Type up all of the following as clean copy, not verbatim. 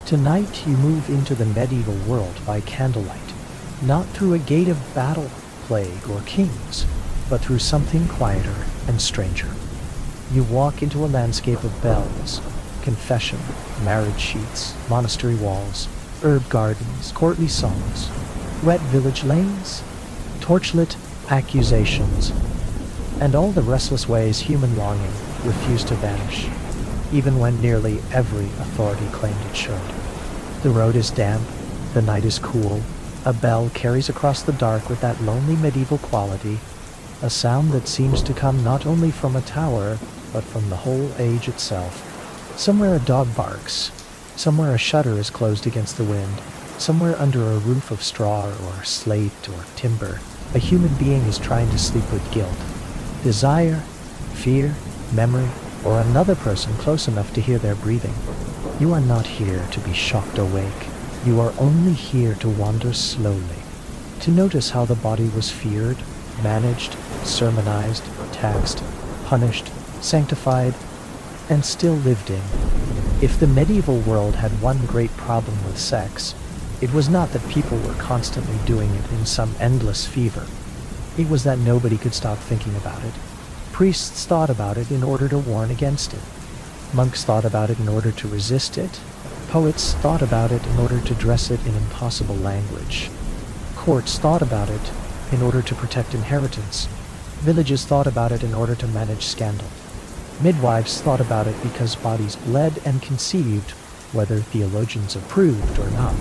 Tonight you move into the medieval world by candlelight, not through a gate of battle, plague, or kings, but through something quieter and stranger. You walk into a landscape of bells, confession, marriage sheets, monastery walls, herb gardens, courtly songs, wet village lanes, torchlit accusations, and all the restless ways human longing refused to vanish, even when nearly every authority claimed it should. The road is damp, the night is cool, a bell carries across the dark with that lonely medieval quality, a sound that seems to come not only from a tower, but from the whole age itself. Somewhere a dog barks, somewhere a shutter is closed against the wind, somewhere under a roof of straw or slate or timber, a human being is trying to sleep with guilt, desire, fear, memory, or another person close enough to hear their breathing. You are not here to be shocked awake. You are only here to wander slowly, to notice how the body was feared, managed, sermonized, taxed, punished, sanctified, and still lived in. If the medieval world had one great problem with sex, it was not that people were constantly doing it in some endless fever. It was that nobody could stop thinking about it. Priests thought about it in order to warn against it. Monks thought about it in order to resist it. Poets thought about it in order to dress it in impossible language. Courts thought about it in order to protect inheritance. Villages thought about it in order to manage scandal. Midwives thought about it because bodies bled and conceived, whether theologians approved or not.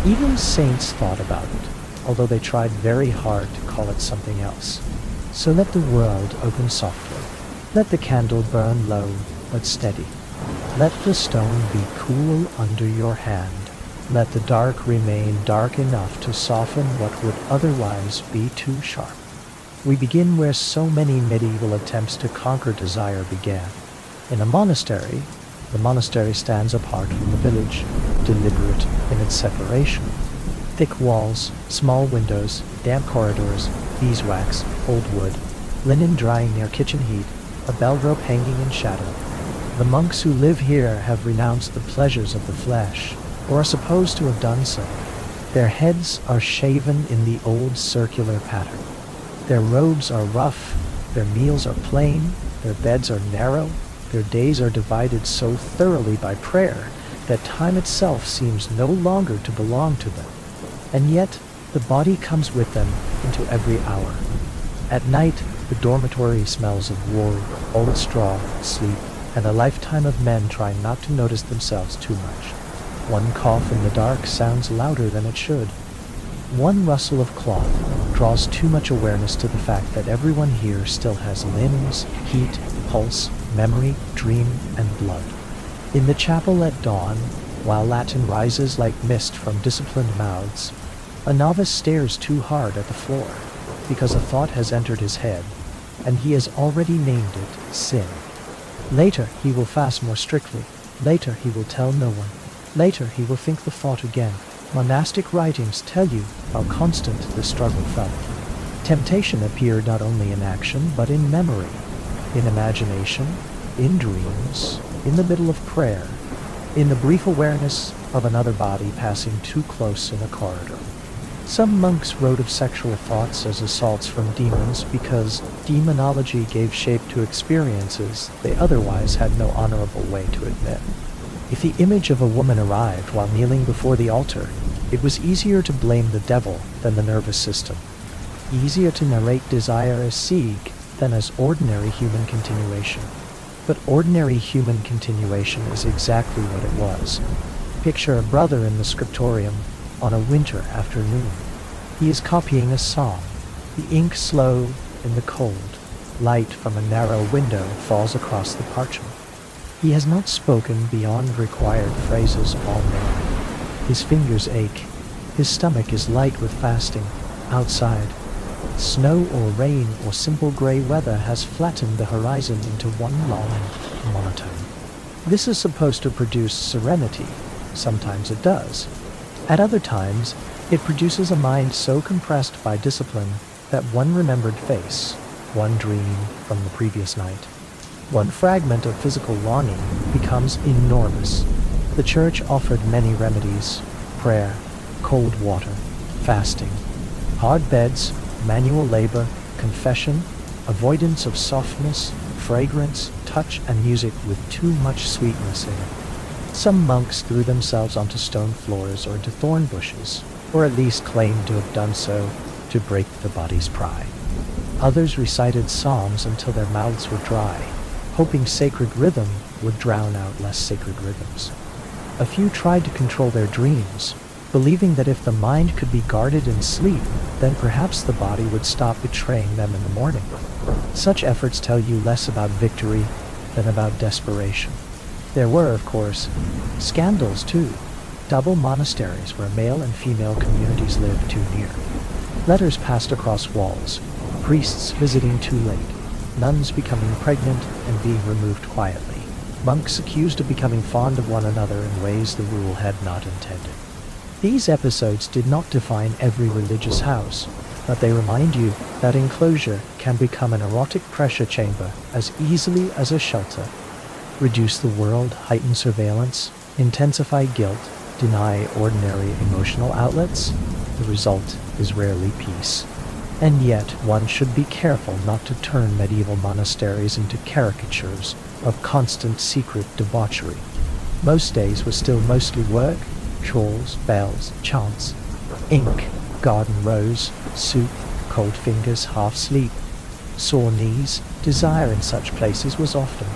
Even saints thought about it, although they tried very hard to call it something else. So let the world open softly. Let the candle burn low but steady. Let the stone be cool under your hand. Let the dark remain dark enough to soften what would otherwise be too sharp. We begin where so many medieval attempts to conquer desire began. In a monastery, the monastery stands apart from the village, deliberate in its separation. Thick walls, small windows, damp corridors, beeswax, old wood, linen drying near kitchen heat, a bell rope hanging in shadow. The monks who live here have renounced the pleasures of the flesh, or are supposed to have done so. Their heads are shaven in the old circular pattern. Their robes are rough, their meals are plain, their beds are narrow, their days are divided so thoroughly by prayer that time itself seems no longer to belong to them. And yet, the body comes with them into every hour. At night, the dormitory smells of wool, old straw, sleep, and a lifetime of men trying not to notice themselves too much. One cough in the dark sounds louder than it should. One rustle of cloth draws too much awareness to the fact that everyone here still has limbs, heat, pulse, memory, dream, and blood. In the chapel at dawn, while Latin rises like mist from disciplined mouths, a novice stares too hard at the floor, because a thought has entered his head, and he has already named it sin. Later he will fast more strictly. Later he will tell no one. Later he will think the thought again. Monastic writings tell you how constant the struggle felt. Temptation appeared not only in action, but in memory, in imagination, in dreams, in the middle of prayer, in the brief awareness of another body passing too close in a corridor. Some monks wrote of sexual thoughts as assaults from demons because demonology gave shape to experiences they otherwise had no honorable way to admit. If the image of a woman arrived while kneeling before the altar, it was easier to blame the devil than the nervous system, easier to narrate desire as sieg than as ordinary human continuation. But ordinary human continuation is exactly what it was. Picture a brother in the scriptorium on a winter afternoon. He is copying a psalm. The ink slow in the cold. Light from a narrow window falls across the parchment. He has not spoken beyond required phrases all morning. His fingers ache. His stomach is light with fasting. Outside, snow or rain or simple gray weather has flattened the horizon into one long monotone. This is supposed to produce serenity. Sometimes it does. At other times, it produces a mind so compressed by discipline that one remembered face, one dream from the previous night, one fragment of physical longing becomes enormous, The church offered many remedies: prayer, cold water, fasting, hard beds, manual labor, confession, avoidance of softness, fragrance, touch, and music with too much sweetness in it. Some monks threw themselves onto stone floors or into thorn bushes, or at least claimed to have done so to break the body's pride. Others recited psalms until their mouths were dry, hoping sacred rhythm would drown out less sacred rhythms. A few tried to control their dreams, believing that if the mind could be guarded in sleep, then perhaps the body would stop betraying them in the morning. Such efforts tell you less about victory than about desperation. There were, of course, scandals too. Double monasteries where male and female communities lived too near. Letters passed across walls, priests visiting too late, nuns becoming pregnant and being removed quietly, monks accused of becoming fond of one another in ways the rule had not intended. These episodes did not define every religious house, but they remind you that enclosure can become an erotic pressure chamber as easily as a shelter. Reduce the world, heighten surveillance, intensify guilt, deny ordinary emotional outlets. The result is rarely peace. And yet, one should be careful not to turn medieval monasteries into caricatures of constant secret debauchery. Most days were still mostly work, chores, bells, chants, ink, garden rose, soup, cold fingers, half sleep, sore knees. Desire in such places was often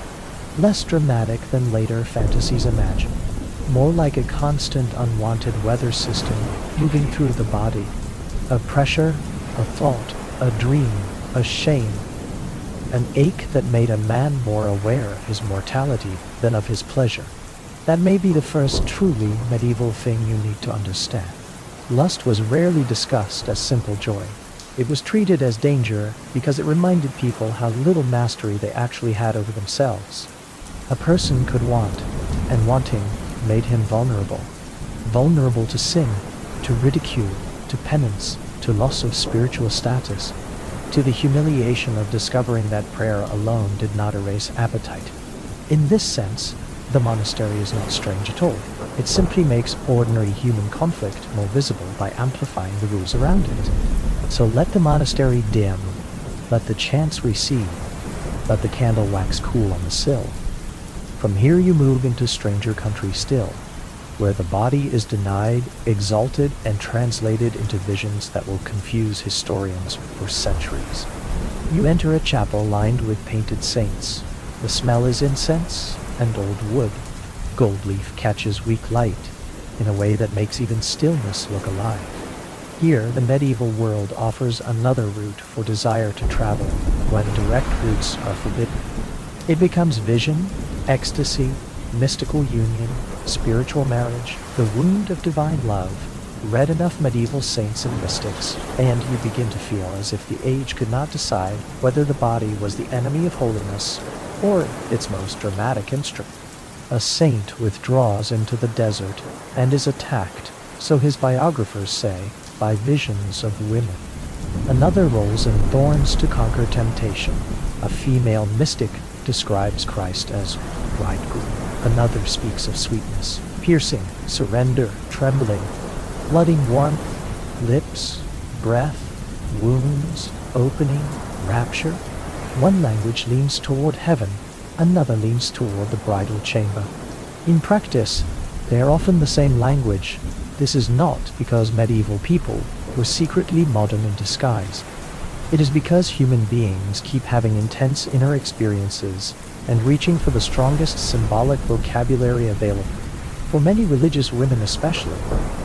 less dramatic than later fantasies imagine, more like a constant unwanted weather system moving through the body, a pressure, a thought, a dream, a shame, an ache that made a man more aware of his mortality than of his pleasure. That may be the first truly medieval thing you need to understand. Lust was rarely discussed as simple joy. It was treated as danger because it reminded people how little mastery they actually had over themselves. A person could want, and wanting made him vulnerable. Vulnerable to sin, to ridicule, to penance, to loss of spiritual status, to the humiliation of discovering that prayer alone did not erase appetite. In this sense, the monastery is not strange at all. It simply makes ordinary human conflict more visible by amplifying the rules around it. So let the monastery dim, let the chants recede, let the candle wax cool on the sill. From here you move into stranger country still, where the body is denied, exalted, and translated into visions that will confuse historians for centuries. You enter a chapel lined with painted saints. The smell is incense and old wood. Gold leaf catches weak light in a way that makes even stillness look alive. Here, the medieval world offers another route for desire to travel when direct routes are forbidden. It becomes vision, ecstasy, mystical union, spiritual marriage, the wound of divine love. Read enough medieval saints and mystics, and you begin to feel as if the age could not decide whether the body was the enemy of holiness or its most dramatic instrument. A saint withdraws into the desert and is attacked, so his biographers say, by visions of women. Another rolls in thorns to conquer temptation. A female mystic describes Christ as bridegroom. Another speaks of sweetness, piercing, surrender, trembling, flooding warmth, lips, breath, wounds, opening, rapture. One language leans toward heaven, another leans toward the bridal chamber. In practice, they are often the same language. This is not because medieval people were secretly modern in disguise. It is because human beings keep having intense inner experiences and reaching for the strongest symbolic vocabulary available. For many religious women especially,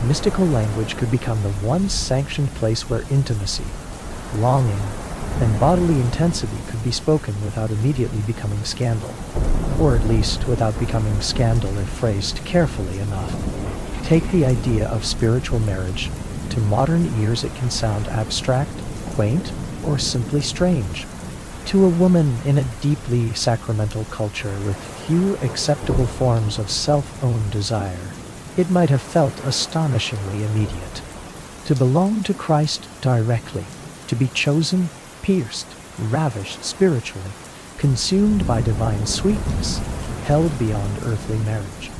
mystical language could become the one sanctioned place where intimacy, longing, and bodily intensity could be spoken without immediately becoming scandal, or at least without becoming scandal if phrased carefully enough. Take the idea of spiritual marriage. To modern ears it can sound abstract, quaint, or simply strange. To a woman in a deeply sacramental culture with few acceptable forms of self-owned desire, it might have felt astonishingly immediate. To belong to Christ directly, to be chosen, pierced, ravished spiritually, consumed by divine sweetness, held beyond earthly marriage.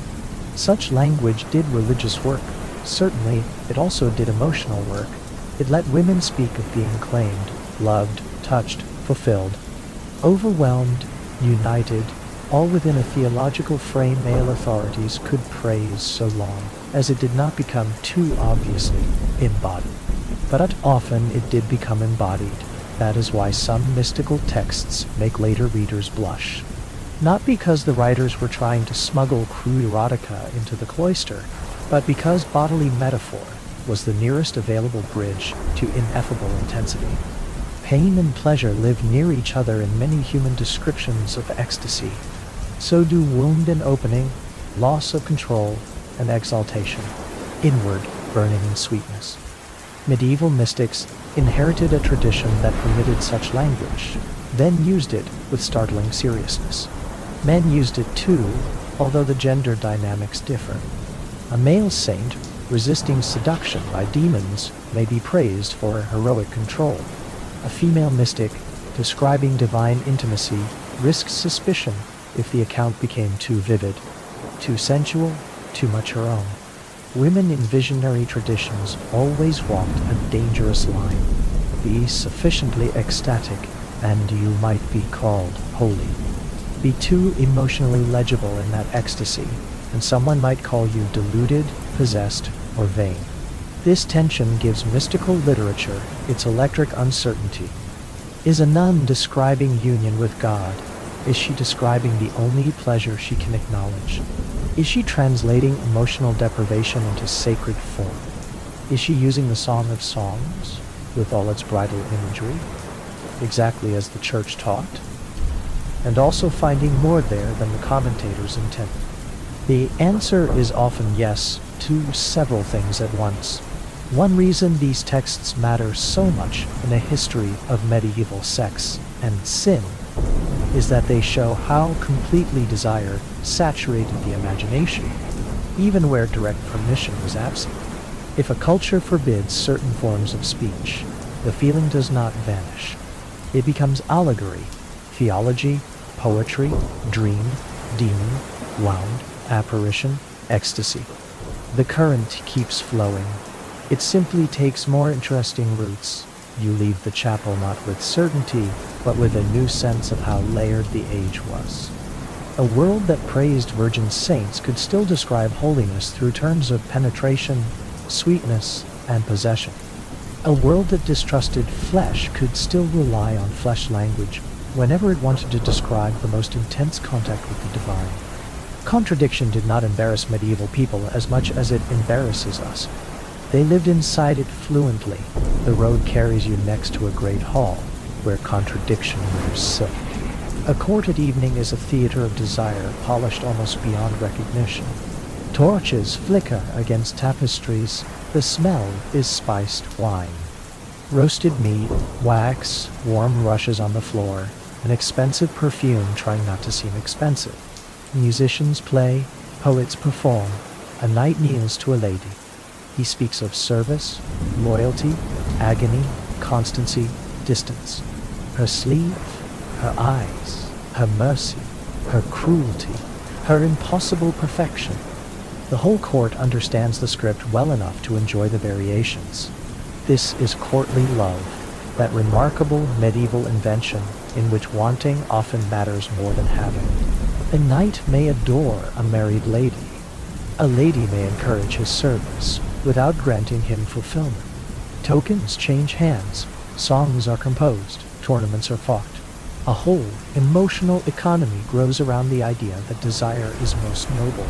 Such language did religious work. Certainly, it also did emotional work. It let women speak of being claimed, loved, touched, fulfilled, overwhelmed, united, all within a theological frame male authorities could praise so long as it did not become too obviously embodied. But often it did become embodied. That is why some mystical texts make later readers blush. Not because the writers were trying to smuggle crude erotica into the cloister, but because bodily metaphor was the nearest available bridge to ineffable intensity. Pain and pleasure live near each other in many human descriptions of ecstasy. So do wound and opening, loss of control, and exaltation, inward burning and sweetness. Medieval mystics inherited a tradition that permitted such language, then used it with startling seriousness. Men used it too, although the gender dynamics differ. A male saint resisting seduction by demons may be praised for heroic control. A female mystic describing divine intimacy risks suspicion if the account became too vivid, too sensual, too much her own. Women in visionary traditions always walked a dangerous line. Be sufficiently ecstatic, and you might be called holy. Be too emotionally legible in that ecstasy, and someone might call you deluded, possessed, or vain. This tension gives mystical literature its electric uncertainty. Is a nun describing union with God? Is she describing the only pleasure she can acknowledge? Is she translating emotional deprivation into sacred form? Is she using the Song of Songs, with all its bridal imagery, exactly as the Church taught? And also finding more there than the commentators intended? The answer is often yes to several things at once. One reason these texts matter so much in a history of medieval sex and sin is that they show how completely desire saturated the imagination, even where direct permission was absent. If a culture forbids certain forms of speech, the feeling does not vanish. It becomes allegory, theology, poetry, dream, demon, wound, apparition, ecstasy. The current keeps flowing. It simply takes more interesting routes. You leave the chapel not with certainty, but with a new sense of how layered the age was. A world that praised virgin saints could still describe holiness through terms of penetration, sweetness, and possession. A world that distrusted flesh could still rely on flesh language whenever it wanted to describe the most intense contact with the divine. Contradiction did not embarrass medieval people as much as it embarrasses us. They lived inside it fluently. The road carries you next to a great hall, where contradiction wears silk. A court at evening is a theater of desire, polished almost beyond recognition. Torches flicker against tapestries. The smell is spiced wine. Roasted meat, wax, warm rushes on the floor, an expensive perfume trying not to seem expensive. Musicians play, poets perform. A knight kneels to a lady. He speaks of service, loyalty, agony, constancy, distance. Her sleeve, her eyes, her mercy, her cruelty, her impossible perfection. The whole court understands the script well enough to enjoy the variations. This is courtly love, that remarkable medieval invention in which wanting often matters more than having. A knight may adore a married lady. A lady may encourage his service without granting him fulfillment. Tokens change hands, songs are composed, tournaments are fought. A whole emotional economy grows around the idea that desire is most noble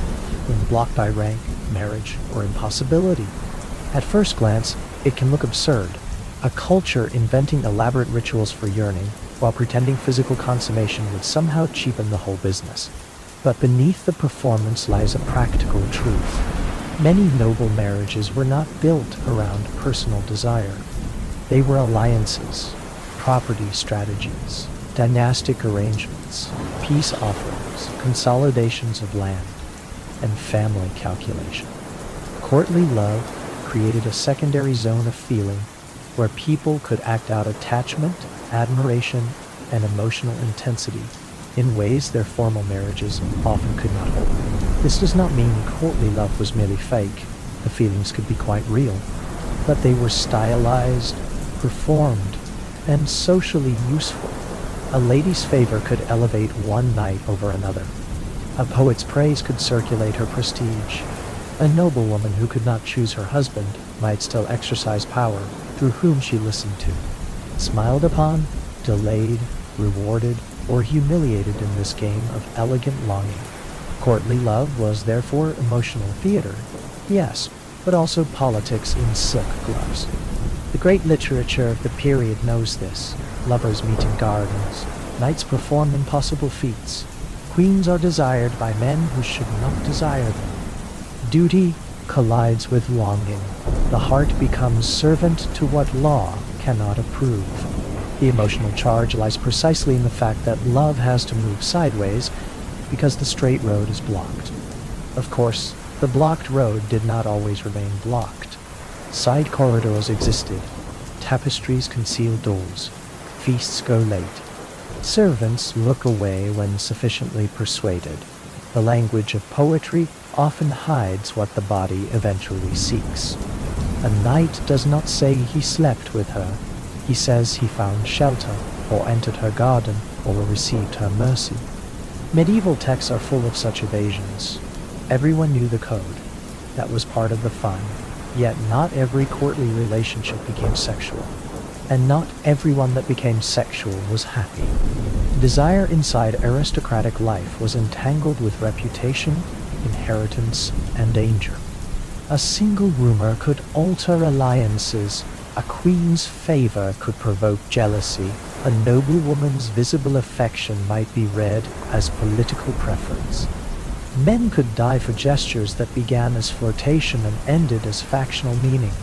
when blocked by rank, marriage, or impossibility. At first glance, it can look absurd. A culture inventing elaborate rituals for yearning while pretending physical consummation would somehow cheapen the whole business. But beneath the performance lies a practical truth. Many noble marriages were not built around personal desire. They were alliances, property strategies, dynastic arrangements, peace offerings, consolidations of land, and family calculation. Courtly love created a secondary zone of feeling where people could act out attachment, admiration, and emotional intensity in ways their formal marriages often could not hold. This does not mean courtly love was merely fake. The feelings could be quite real, but they were stylized, performed, and socially useful. A lady's favor could elevate one knight over another. A poet's praise could circulate her prestige. A noblewoman who could not choose her husband might still exercise power through whom she listened to. Smiled upon, delayed, rewarded, or humiliated in this game of elegant longing. Courtly love was therefore emotional theater, yes, but also politics in silk gloves. The great literature of the period knows this. Lovers meet in gardens. Knights perform impossible feats. Queens are desired by men who should not desire them. Duty collides with longing. The heart becomes servant to what law cannot approve. The emotional charge lies precisely in the fact that love has to move sideways because the straight road is blocked. Of course, the blocked road did not always remain blocked. Side corridors existed. Tapestries conceal doors. Feasts go late. Servants look away when sufficiently persuaded. The language of poetry often hides what the body eventually seeks. A knight does not say he slept with her. He says he found shelter, or entered her garden, or received her mercy. Medieval texts are full of such evasions. Everyone knew the code. That was part of the fun. Yet not every courtly relationship became sexual. And not everyone that became sexual was happy. Desire inside aristocratic life was entangled with reputation, inheritance, and danger. A single rumor could alter alliances. A queen's favor could provoke jealousy. A noblewoman's visible affection might be read as political preference. Men could die for gestures that began as flirtation and ended as factional meaning.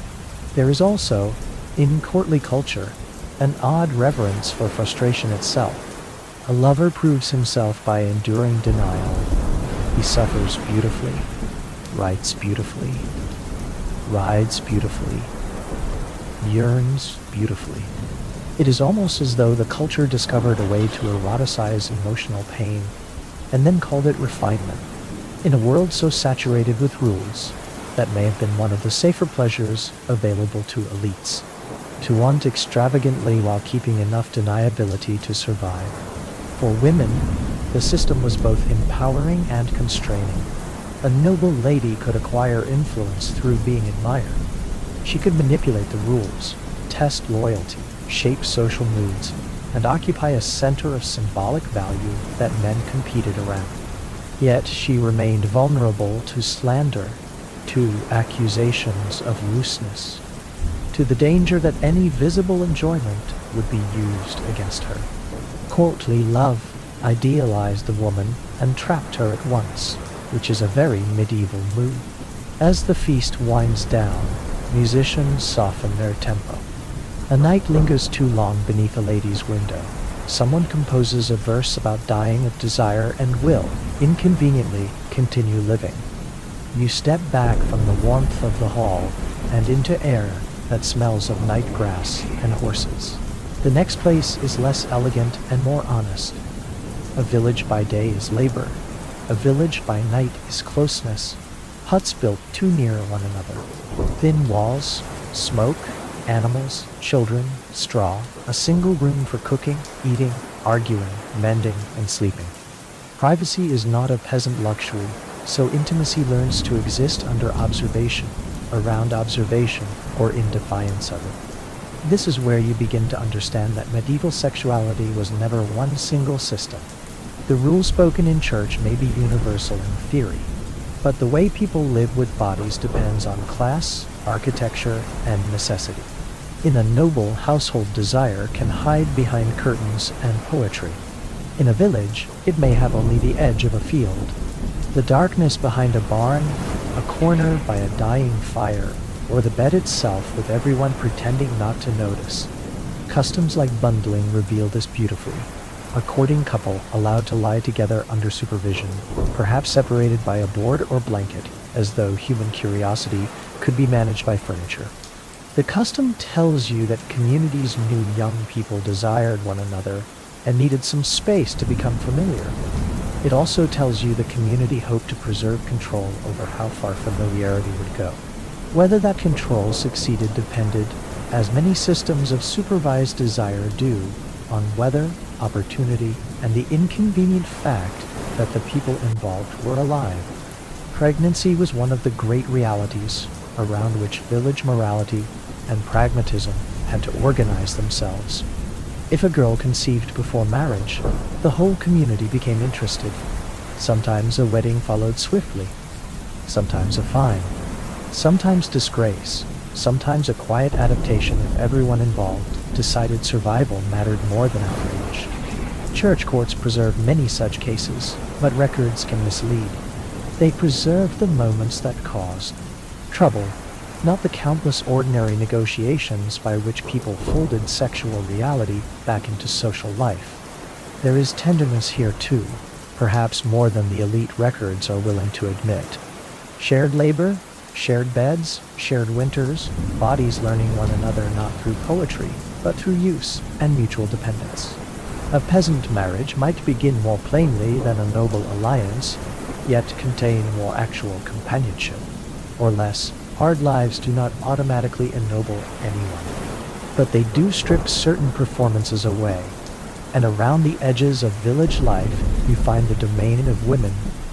There is also, in courtly culture, an odd reverence for frustration itself. A lover proves himself by enduring denial. He suffers beautifully, writes beautifully, rides beautifully, yearns beautifully. It is almost as though the culture discovered a way to eroticize emotional pain and then called it refinement. In a world so saturated with rules, that may have been one of the safer pleasures available to elites. To want extravagantly while keeping enough deniability to survive. For women, the system was both empowering and constraining. A noble lady could acquire influence through being admired. She could manipulate the rules, test loyalty, shape social moods, and occupy a center of symbolic value that men competed around. Yet she remained vulnerable to slander, to accusations of looseness, to the danger that any visible enjoyment would be used against her. Courtly love idealized the woman and trapped her at once, which is a very medieval move. As the feast winds down, musicians soften their tempo. A night lingers too long beneath a lady's window. Someone composes a verse about dying of desire and will, inconveniently, continue living. You step back from the warmth of the hall and into air that smells of night grass and horses. The next place is less elegant and more honest. A village by day is labor. A village by night is closeness. Huts built too near one another. Thin walls, smoke, animals, children, straw, a single room for cooking, eating, arguing, mending, and sleeping. Privacy is not a peasant luxury, so intimacy learns to exist under observation, around observation, or in defiance of it. This is where you begin to understand that medieval sexuality was never one single system. The rules spoken in church may be universal in theory, but the way people live with bodies depends on class, architecture, and necessity. In a noble, household desire can hide behind curtains and poetry. In a village, it may have only the edge of a field. The darkness behind a barn, a corner by a dying fire, or the bed itself with everyone pretending not to notice. Customs like bundling reveal this beautifully. A courting couple allowed to lie together under supervision, perhaps separated by a board or blanket, as though human curiosity could be managed by furniture. The custom tells you that communities knew young people desired one another and needed some space to become familiar. It also tells you the community hoped to preserve control over how far familiarity would go. Whether that control succeeded depended, as many systems of supervised desire do, on weather, opportunity, and the inconvenient fact that the people involved were alive. Pregnancy was one of the great realities around which village morality and pragmatism had to organize themselves. If a girl conceived before marriage, the whole community became interested. Sometimes a wedding followed swiftly, sometimes a fine, sometimes disgrace, sometimes a quiet adaptation if everyone involved decided survival mattered more than outrage. Church courts preserve many such cases, but records can mislead. They preserve the moments that caused trouble, not the countless ordinary negotiations by which people folded sexual reality back into social life. There is tenderness here too, perhaps more than the elite records are willing to admit. Shared labor, shared beds, shared winters, bodies learning one another not through poetry, but through use and mutual dependence. A peasant marriage might begin more plainly than a noble alliance, yet contain more actual companionship, or less. Hard lives do not automatically ennoble anyone, but they do strip certain performances away, and around the edges of village life you find the domain of women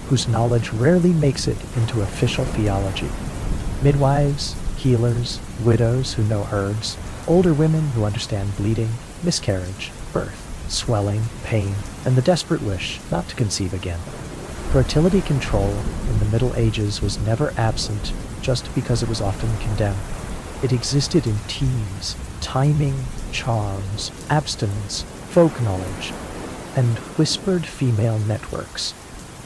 whose knowledge rarely makes it into official theology. Midwives, healers, widows who know herbs, older women who understand bleeding, miscarriage, birth, swelling, pain, and the desperate wish not to conceive again. Fertility control in the Middle Ages was never absent just because it was often condemned. It existed in teas, timing, charms, abstinence, folk knowledge, and whispered female networks.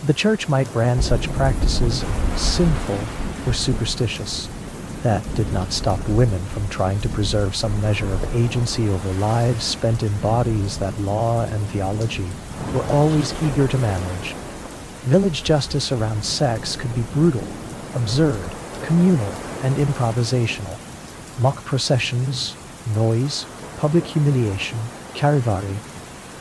The church might brand such practices sinful or superstitious. That did not stop women from trying to preserve some measure of agency over lives spent in bodies that law and theology were always eager to manage. Village justice around sex could be brutal, absurd, communal, and improvisational. Mock processions, noise, public humiliation, charivari,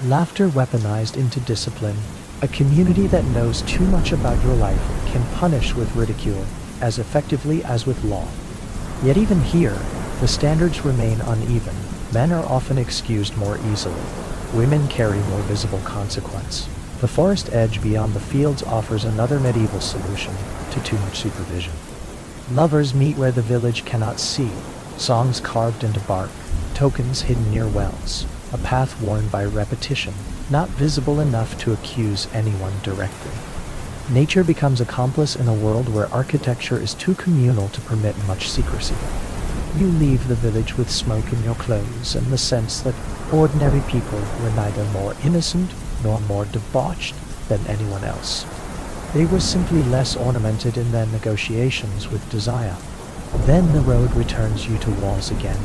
laughter weaponized into discipline. A community that knows too much about your life can punish with ridicule as effectively as with law. Yet even here, the standards remain uneven. Men are often excused more easily. Women carry more visible consequence. The forest edge beyond the fields offers another medieval solution to too much supervision. Lovers meet where the village cannot see, songs carved into bark, tokens hidden near wells, a path worn by repetition, not visible enough to accuse anyone directly. Nature becomes accomplice in a world where architecture is too communal to permit much secrecy. You leave the village with smoke in your clothes and the sense that ordinary people were neither more innocent nor more debauched than anyone else. They were simply less ornamented in their negotiations with desire. Then the road returns you to walls again,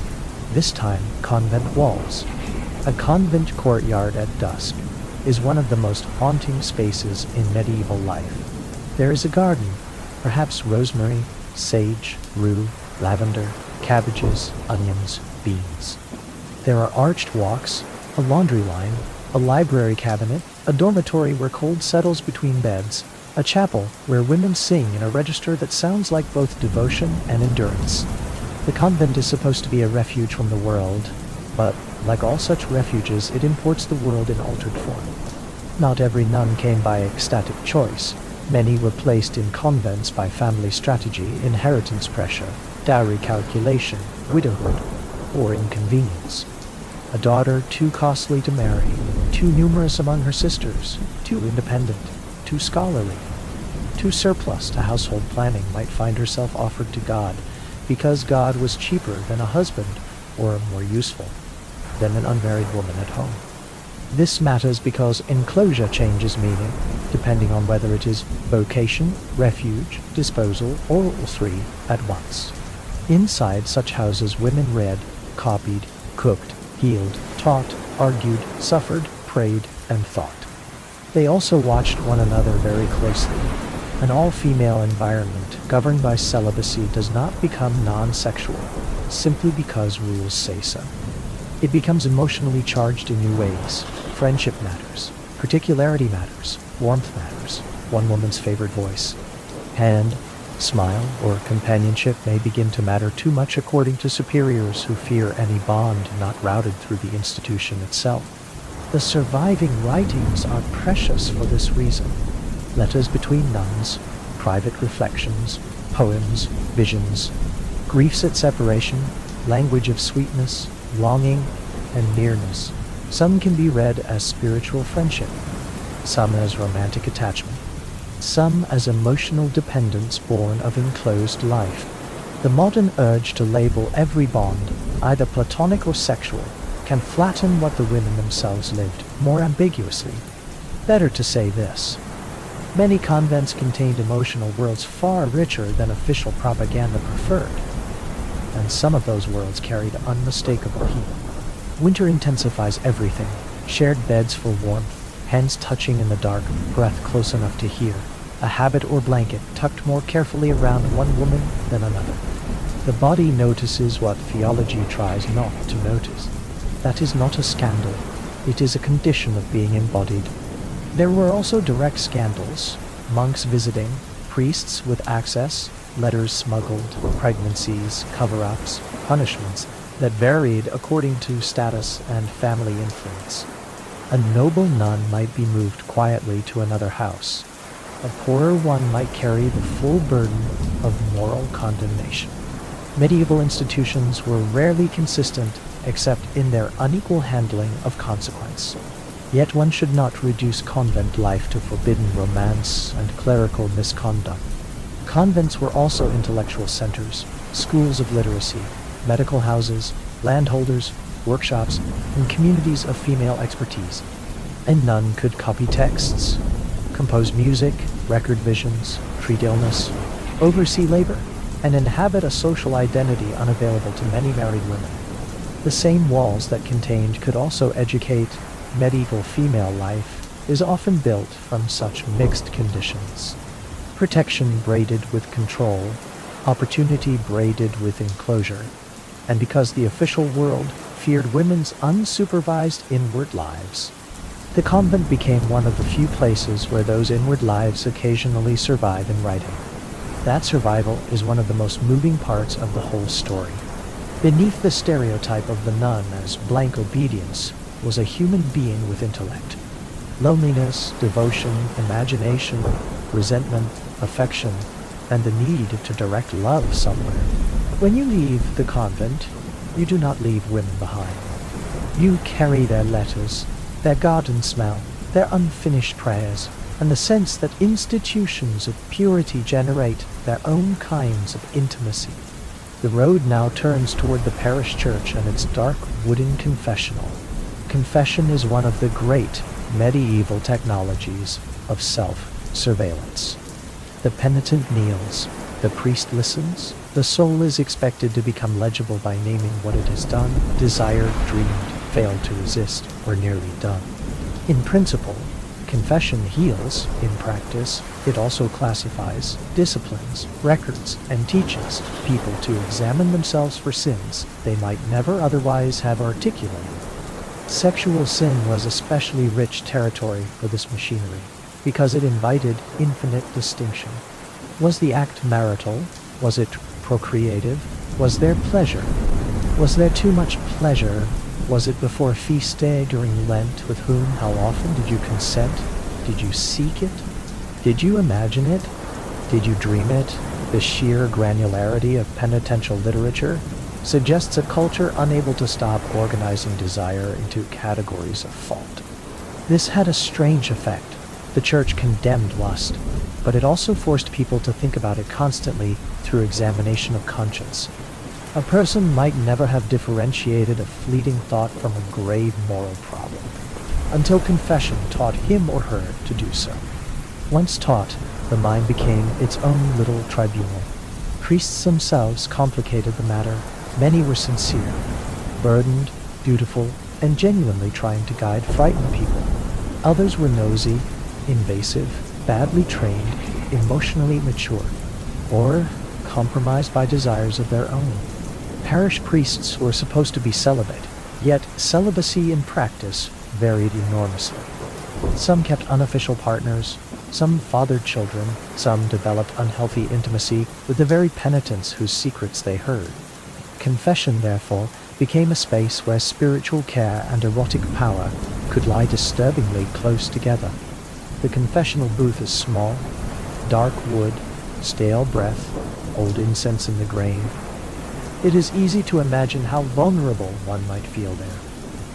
this time convent walls. A convent courtyard at dusk is one of the most haunting spaces in medieval life. There is a garden, perhaps rosemary, sage, rue, lavender, cabbages, onions, beans. There are arched walks, a laundry line, a library cabinet, a dormitory where cold settles between beds, a chapel where women sing in a register that sounds like both devotion and endurance. The convent is supposed to be a refuge from the world, but like all such refuges, it imports the world in altered form. Not every nun came by ecstatic choice. Many were placed in convents by family strategy, inheritance pressure, dowry calculation, widowhood, or inconvenience. A daughter too costly to marry, too numerous among her sisters, too independent, too scholarly, too surplus to household planning might find herself offered to God because God was cheaper than a husband or more useful than an unmarried woman at home. This matters because enclosure changes meaning depending on whether it is vocation, refuge, disposal, or all three at once. Inside such houses women read, copied, cooked, healed, taught, argued, suffered, prayed, and thought. They also watched one another very closely. An all-female environment governed by celibacy does not become non-sexual simply because rules say so. It becomes emotionally charged in new ways. Friendship matters. Particularity matters. Warmth matters, one woman's favorite voice. Hand, smile, or companionship may begin to matter too much according to superiors who fear any bond not routed through the institution itself. The surviving writings are precious for this reason. Letters between nuns, private reflections, poems, visions, griefs at separation, language of sweetness, longing, and nearness. Some can be read as spiritual friendship, some as romantic attachment, some as emotional dependence born of enclosed life. The modern urge to label every bond, either platonic or sexual, can flatten what the women themselves lived more ambiguously. Better to say this. Many convents contained emotional worlds far richer than official propaganda preferred, and some of those worlds carried unmistakable heat. Winter intensifies everything. Shared beds for warmth, hands touching in the dark, breath close enough to hear, a habit or blanket tucked more carefully around one woman than another. The body notices what theology tries not to notice. That is not a scandal. It is a condition of being embodied. There were also direct scandals, monks visiting, priests with access, letters smuggled, pregnancies, cover-ups, punishments that varied according to status and family influence. A noble nun might be moved quietly to another house. A poorer one might carry the full burden of moral condemnation. Medieval institutions were rarely consistent except in their unequal handling of consequence. Yet one should not reduce convent life to forbidden romance and clerical misconduct. Convents were also intellectual centers, schools of literacy, medical houses, landholders, workshops, and communities of female expertise. A nun could copy texts, compose music, record visions, treat illness, oversee labor, and inhabit a social identity unavailable to many married women. The same walls that contained could also educate. Medieval female life is often built from such mixed conditions. Protection braided with control, opportunity braided with enclosure, and because the official world feared women's unsupervised inward lives, the convent became one of the few places where those inward lives occasionally survive in writing. That survival is one of the most moving parts of the whole story. Beneath the stereotype of the nun as blank obedience was a human being with intellect. Loneliness, devotion, imagination, resentment, affection, and the need to direct love somewhere. When you leave the convent, you do not leave women behind. You carry their letters, their garden smell, their unfinished prayers, and the sense that institutions of purity generate their own kinds of intimacy. The road now turns toward the parish church and its dark wooden confessional. Confession is one of the great medieval technologies of self-surveillance. The penitent kneels, the priest listens, the soul is expected to become legible by naming what it has done, desired, dreamed, failed to resist, or nearly done. In principle, confession heals. In practice, it also classifies, disciplines, records, and teaches people to examine themselves for sins they might never otherwise have articulated. Sexual sin was especially rich territory for this machinery, because it invited infinite distinction. Was the act marital? Was it procreative? Was there pleasure? Was there too much pleasure? Was it before feast day during Lent? With whom? How often? Did you consent? Did you seek it? Did you imagine it? Did you dream it? The sheer granularity of penitential literature suggests a culture unable to stop organizing desire into categories of fault. This had a strange effect. The church condemned lust, but it also forced people to think about it constantly through examination of conscience. A person might never have differentiated a fleeting thought from a grave moral problem, until confession taught him or her to do so. Once taught, the mind became its own little tribunal. Priests themselves complicated the matter. Many were sincere, burdened, dutiful, and genuinely trying to guide frightened people. Others were nosy, invasive, badly trained, emotionally mature, or compromised by desires of their own. Parish priests were supposed to be celibate, yet celibacy in practice varied enormously. Some kept unofficial partners, some fathered children, some developed unhealthy intimacy with the very penitents whose secrets they heard. Confession, therefore, became a space where spiritual care and erotic power could lie disturbingly close together. The confessional booth is small, dark wood, stale breath, old incense in the grain. It is easy to imagine how vulnerable one might feel there.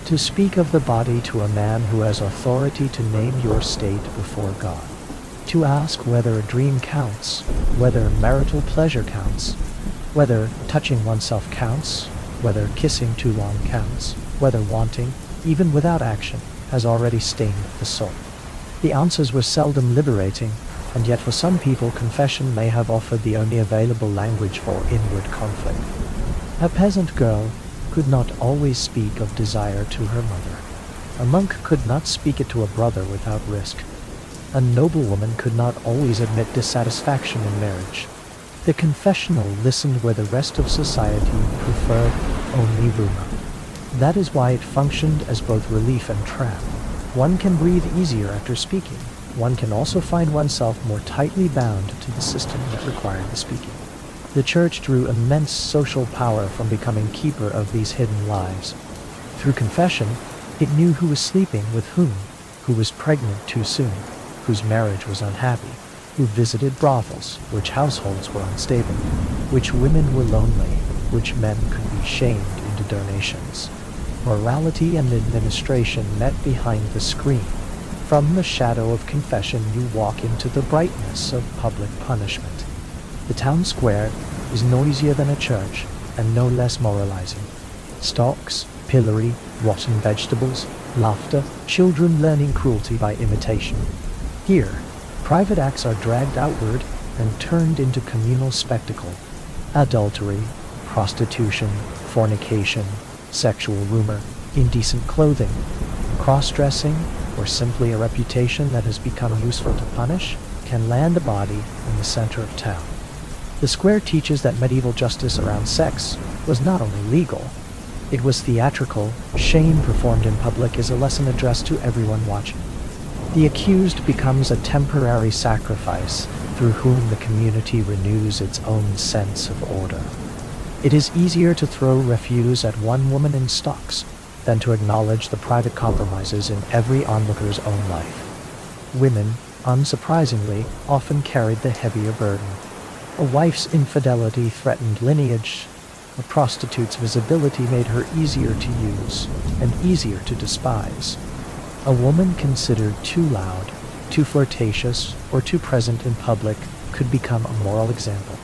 To speak of the body to a man who has authority to name your state before God. To ask whether a dream counts, whether marital pleasure counts, whether touching oneself counts, whether kissing too long counts, whether wanting, even without action, has already stained the soul. The answers were seldom liberating, and yet for some people confession may have offered the only available language for inward conflict. A peasant girl could not always speak of desire to her mother. A monk could not speak it to a brother without risk. A noblewoman could not always admit dissatisfaction in marriage. The confessional listened where the rest of society preferred only rumor. That is why it functioned as both relief and trap. One can breathe easier after speaking. One can also find oneself more tightly bound to the system that required the speaking. The church drew immense social power from becoming keeper of these hidden lives. Through confession, it knew who was sleeping with who was pregnant too soon, whose marriage was unhappy, who visited brothels, which households were unstable, which women were lonely, which men could be shamed into donations. Morality and administration met behind the screen. From the shadow of confession you walk into the brightness of public punishment. The town square is noisier than a church and no less moralizing. Stalks, pillory, rotten vegetables, laughter, children learning cruelty by imitation. Here, private acts are dragged outward and turned into communal spectacle. Adultery, prostitution, fornication, sexual rumor, indecent clothing, cross-dressing, or simply a reputation that has become useful to punish, can land a body in the center of town. The square teaches that medieval justice around sex was not only legal, it was theatrical. Shame performed in public is a lesson addressed to everyone watching. The accused becomes a temporary sacrifice through whom the community renews its own sense of order. It is easier to throw refuse at one woman in stocks than to acknowledge the private compromises in every onlooker's own life. Women, unsurprisingly, often carried the heavier burden. A wife's infidelity threatened lineage. A prostitute's visibility made her easier to use and easier to despise. A woman considered too loud, too flirtatious, or too present in public could become a moral example.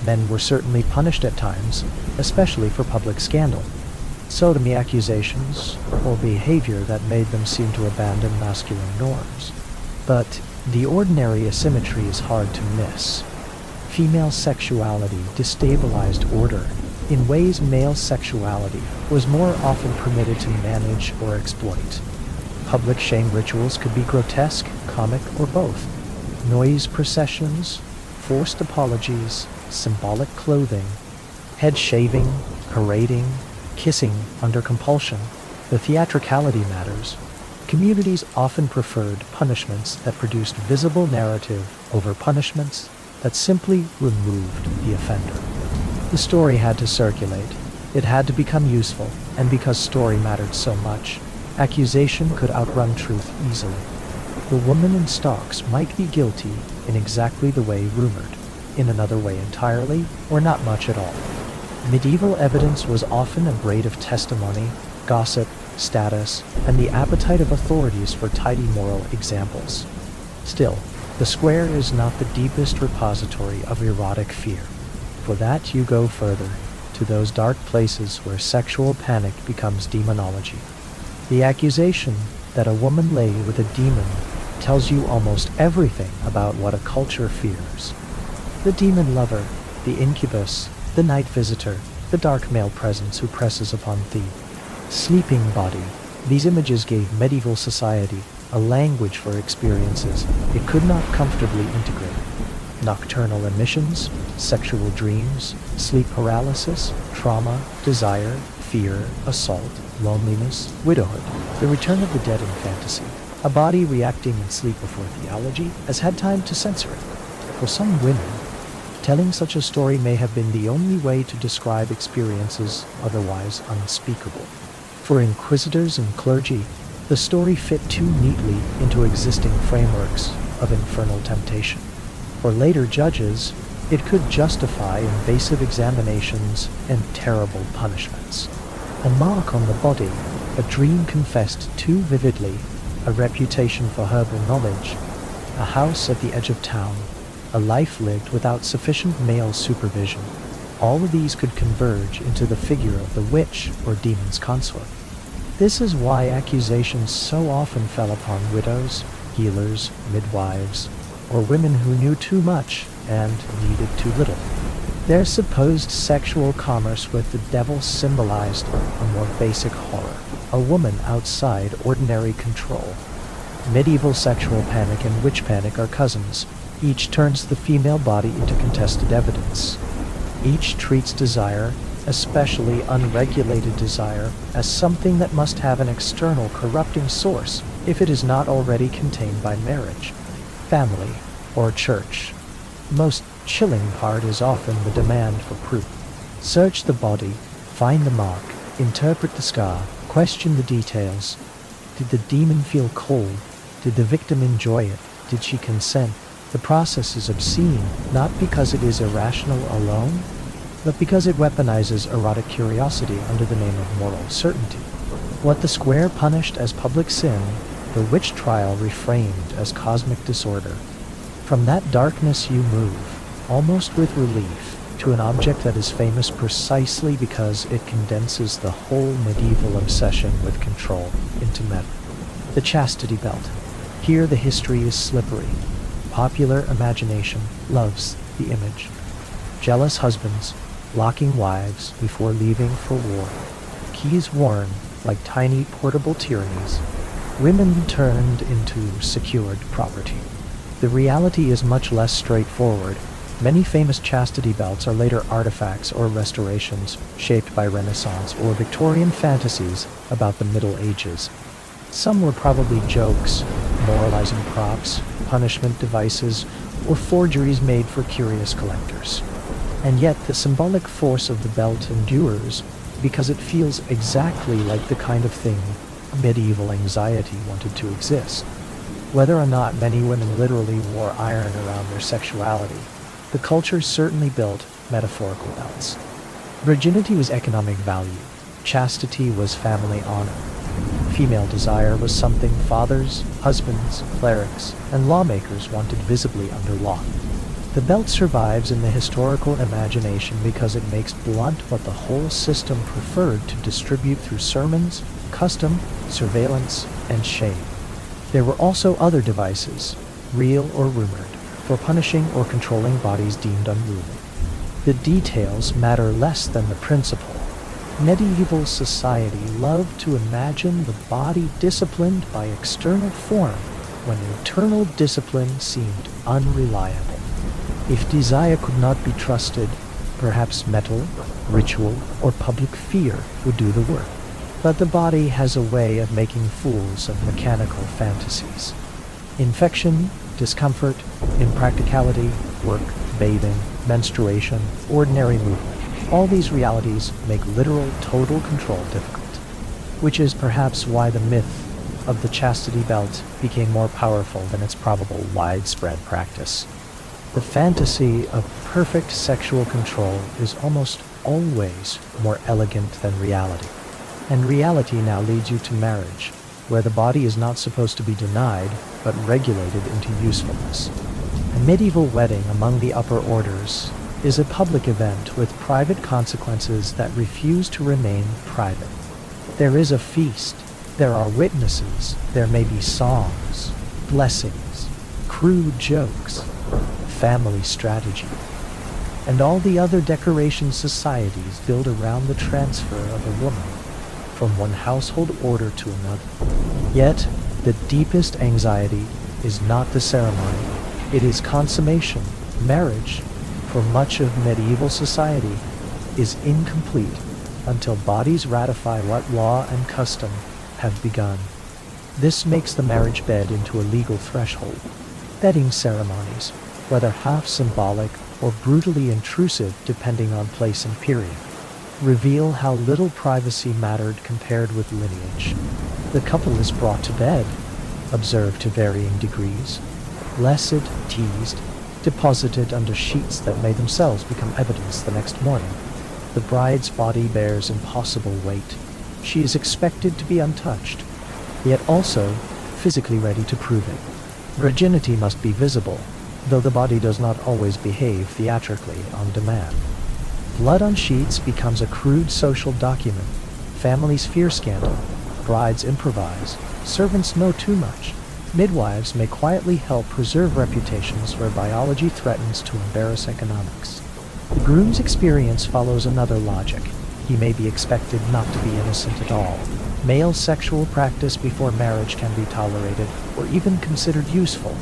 Men were certainly punished at times, especially for public scandal. Sodomy accusations, or behavior that made them seem to abandon masculine norms. But the ordinary asymmetry is hard to miss. Female sexuality destabilized order in ways male sexuality was more often permitted to manage or exploit. Public shame rituals could be grotesque, comic, or both. Noise processions, forced apologies, symbolic clothing, head shaving, parading, kissing under compulsion. The theatricality matters. Communities often preferred punishments that produced visible narrative over punishments that simply removed the offender. The story had to circulate. It had to become useful, and because story mattered so much, accusation could outrun truth easily. The woman in stocks might be guilty in exactly the way rumored, in another way entirely, or not much at all. Medieval evidence was often a braid of testimony, gossip, status, and the appetite of authorities for tidy moral examples. Still, the square is not the deepest repository of erotic fear. For that you go further, to those dark places where sexual panic becomes demonology. The accusation that a woman lay with a demon tells you almost everything about what a culture fears. The demon lover, the incubus, the night visitor, the dark male presence who presses upon thee. Sleeping body. These images gave medieval society a language for experiences it could not comfortably integrate. Nocturnal emissions, sexual dreams, sleep paralysis, trauma, desire, fear, assault, loneliness, widowhood, the return of the dead in fantasy. A body reacting in sleep before theology has had time to censor it. For some women, telling such a story may have been the only way to describe experiences otherwise unspeakable. For inquisitors and clergy, the story fit too neatly into existing frameworks of infernal temptation. For later judges, it could justify invasive examinations and terrible punishments. A mark on the body, a dream confessed too vividly, a reputation for herbal knowledge, a house at the edge of town, a life lived without sufficient male supervision. All of these could converge into the figure of the witch or demon's consort. This is why accusations so often fell upon widows, healers, midwives, or women who knew too much and needed too little. Their supposed sexual commerce with the devil symbolized a more basic horror, a woman outside ordinary control. Medieval sexual panic and witch panic are cousins. Each turns the female body into contested evidence. Each treats desire, especially unregulated desire, as something that must have an external corrupting source if it is not already contained by marriage, family, or church. Most chilling part is often the demand for proof. Search the body, find the mark, interpret the scar, question the details. Did the demon feel cold? Did the victim enjoy it? Did she consent? The process is obscene, not because it is irrational alone, but because it weaponizes erotic curiosity under the name of moral certainty. What the square punished as public sin, the witch trial reframed as cosmic disorder. From that darkness you move, almost with relief, to an object that is famous precisely because it condenses the whole medieval obsession with control into metal. The chastity belt. Here the history is slippery. Popular imagination loves the image. Jealous husbands locking wives before leaving for war. Keys worn like tiny portable tyrannies. Women turned into secured property. The reality is much less straightforward. Many famous chastity belts are later artifacts or restorations shaped by Renaissance or Victorian fantasies about the Middle Ages. Some were probably jokes, moralizing props, punishment devices, or forgeries made for curious collectors. And yet the symbolic force of the belt endures because it feels exactly like the kind of thing medieval anxiety wanted to exist. Whether or not many women literally wore iron around their sexuality, the culture certainly built metaphorical belts. Virginity was economic value. Chastity was family honor. Female desire was something fathers, husbands, clerics, and lawmakers wanted visibly under lock. The belt survives in the historical imagination because it makes blunt what the whole system preferred to distribute through sermons, custom, surveillance, and shame. There were also other devices, real or rumored, for punishing or controlling bodies deemed unruly. The details matter less than the principle. Medieval society loved to imagine the body disciplined by external form when internal discipline seemed unreliable. If desire could not be trusted, perhaps metal, ritual, or public fear would do the work. But the body has a way of making fools of mechanical fantasies. Infection, discomfort, impracticality, work, bathing, menstruation, ordinary movement. All these realities make literal total control difficult, which is perhaps why the myth of the chastity belt became more powerful than its probable widespread practice. The fantasy of perfect sexual control is almost always more elegant than reality. And reality now leads you to marriage, where the body is not supposed to be denied, but regulated into usefulness. A medieval wedding among the upper orders is a public event with private consequences that refuse to remain private. There is a feast, there are witnesses, there may be songs, blessings, crude jokes, family strategy, and all the other decoration societies build around the transfer of a woman from one household order to another. Yet, the deepest anxiety is not the ceremony, it is consummation. Marriage, for much of medieval society, is incomplete until bodies ratify what law and custom have begun. This makes the marriage bed into a legal threshold. Bedding ceremonies, whether half symbolic or brutally intrusive depending on place and period, reveal how little privacy mattered compared with lineage. The couple is brought to bed, observed to varying degrees, blessed, teased, deposited under sheets that may themselves become evidence the next morning. The bride's body bears impossible weight. She is expected to be untouched, yet also physically ready to prove it. Virginity must be visible, though the body does not always behave theatrically on demand. Blood on sheets becomes a crude social document. Families fear scandal. Brides improvise. Servants know too much. Midwives may quietly help preserve reputations where biology threatens to embarrass economics. The groom's experience follows another logic. He may be expected not to be innocent at all. Male sexual practice before marriage can be tolerated or even considered useful,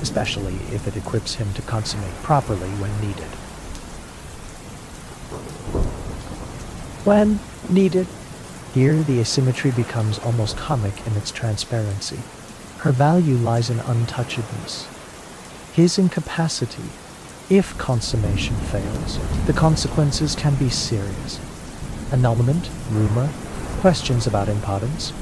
especially if it equips him to consummate properly when needed. When needed. Here the asymmetry becomes almost comic in its transparency. Her value lies in untouchedness. His incapacity. If consummation fails, the consequences can be serious. Annulment, rumor, questions about impotence,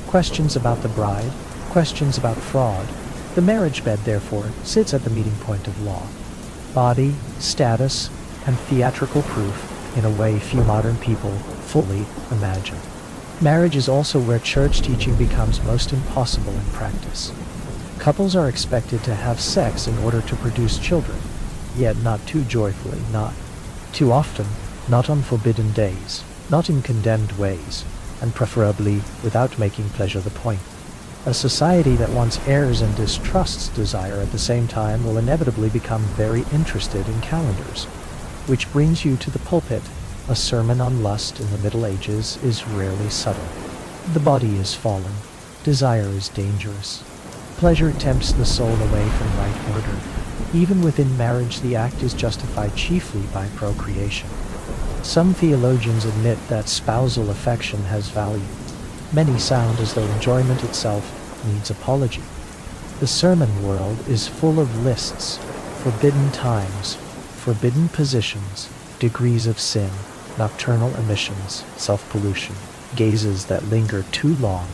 questions about the bride, questions about fraud. The marriage bed, therefore, sits at the meeting point of law. Body, status, and theatrical proof in a way few modern people fully imagine. Marriage is also where church teaching becomes most impossible in practice. Couples are expected to have sex in order to produce children, yet not too joyfully, not too often, not on forbidden days, not in condemned ways, and preferably without making pleasure the point. A society that once errs and distrusts desire at the same time will inevitably become very interested in calendars. Which brings you to the pulpit. A sermon on lust in the Middle Ages is rarely subtle. The body is fallen. Desire is dangerous. Pleasure tempts the soul away from right order. Even within marriage, the act is justified chiefly by procreation. Some theologians admit that spousal affection has value. Many sound as though enjoyment itself needs apology. The sermon world is full of lists, forbidden times, forbidden positions, degrees of sin, nocturnal emissions, self-pollution, gazes that linger too long,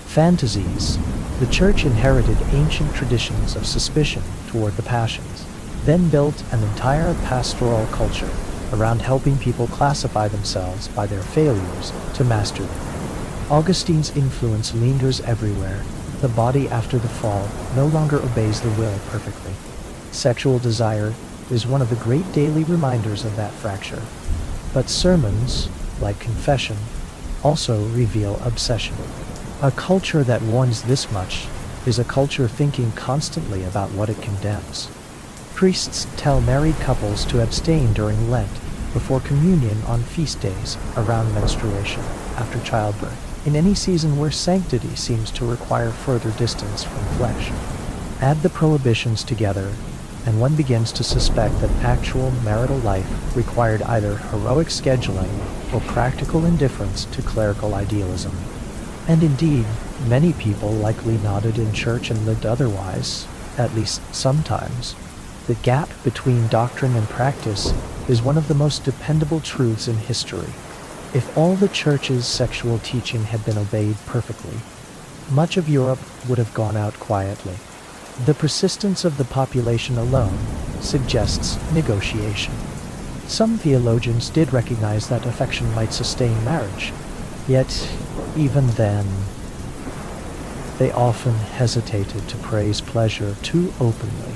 fantasies. The church inherited ancient traditions of suspicion toward the passions, then built an entire pastoral culture around helping people classify themselves by their failures to master them. Augustine's influence lingers everywhere. The body after the fall no longer obeys the will perfectly. Sexual desire is one of the great daily reminders of that fracture. But sermons, like confession, also reveal obsession. A culture that warns this much is a culture thinking constantly about what it condemns. Priests tell married couples to abstain during Lent, before communion on feast days, around menstruation, after childbirth, in any season where sanctity seems to require further distance from flesh. Add the prohibitions together, and one begins to suspect that actual marital life required either heroic scheduling or practical indifference to clerical idealism. And indeed, many people likely nodded in church and lived otherwise, at least sometimes. The gap between doctrine and practice is one of the most dependable truths in history. If all the church's sexual teaching had been obeyed perfectly, much of Europe would have gone out quietly. The persistence of the population alone suggests negotiation. Some theologians did recognize that affection might sustain marriage, yet even then, they often hesitated to praise pleasure too openly.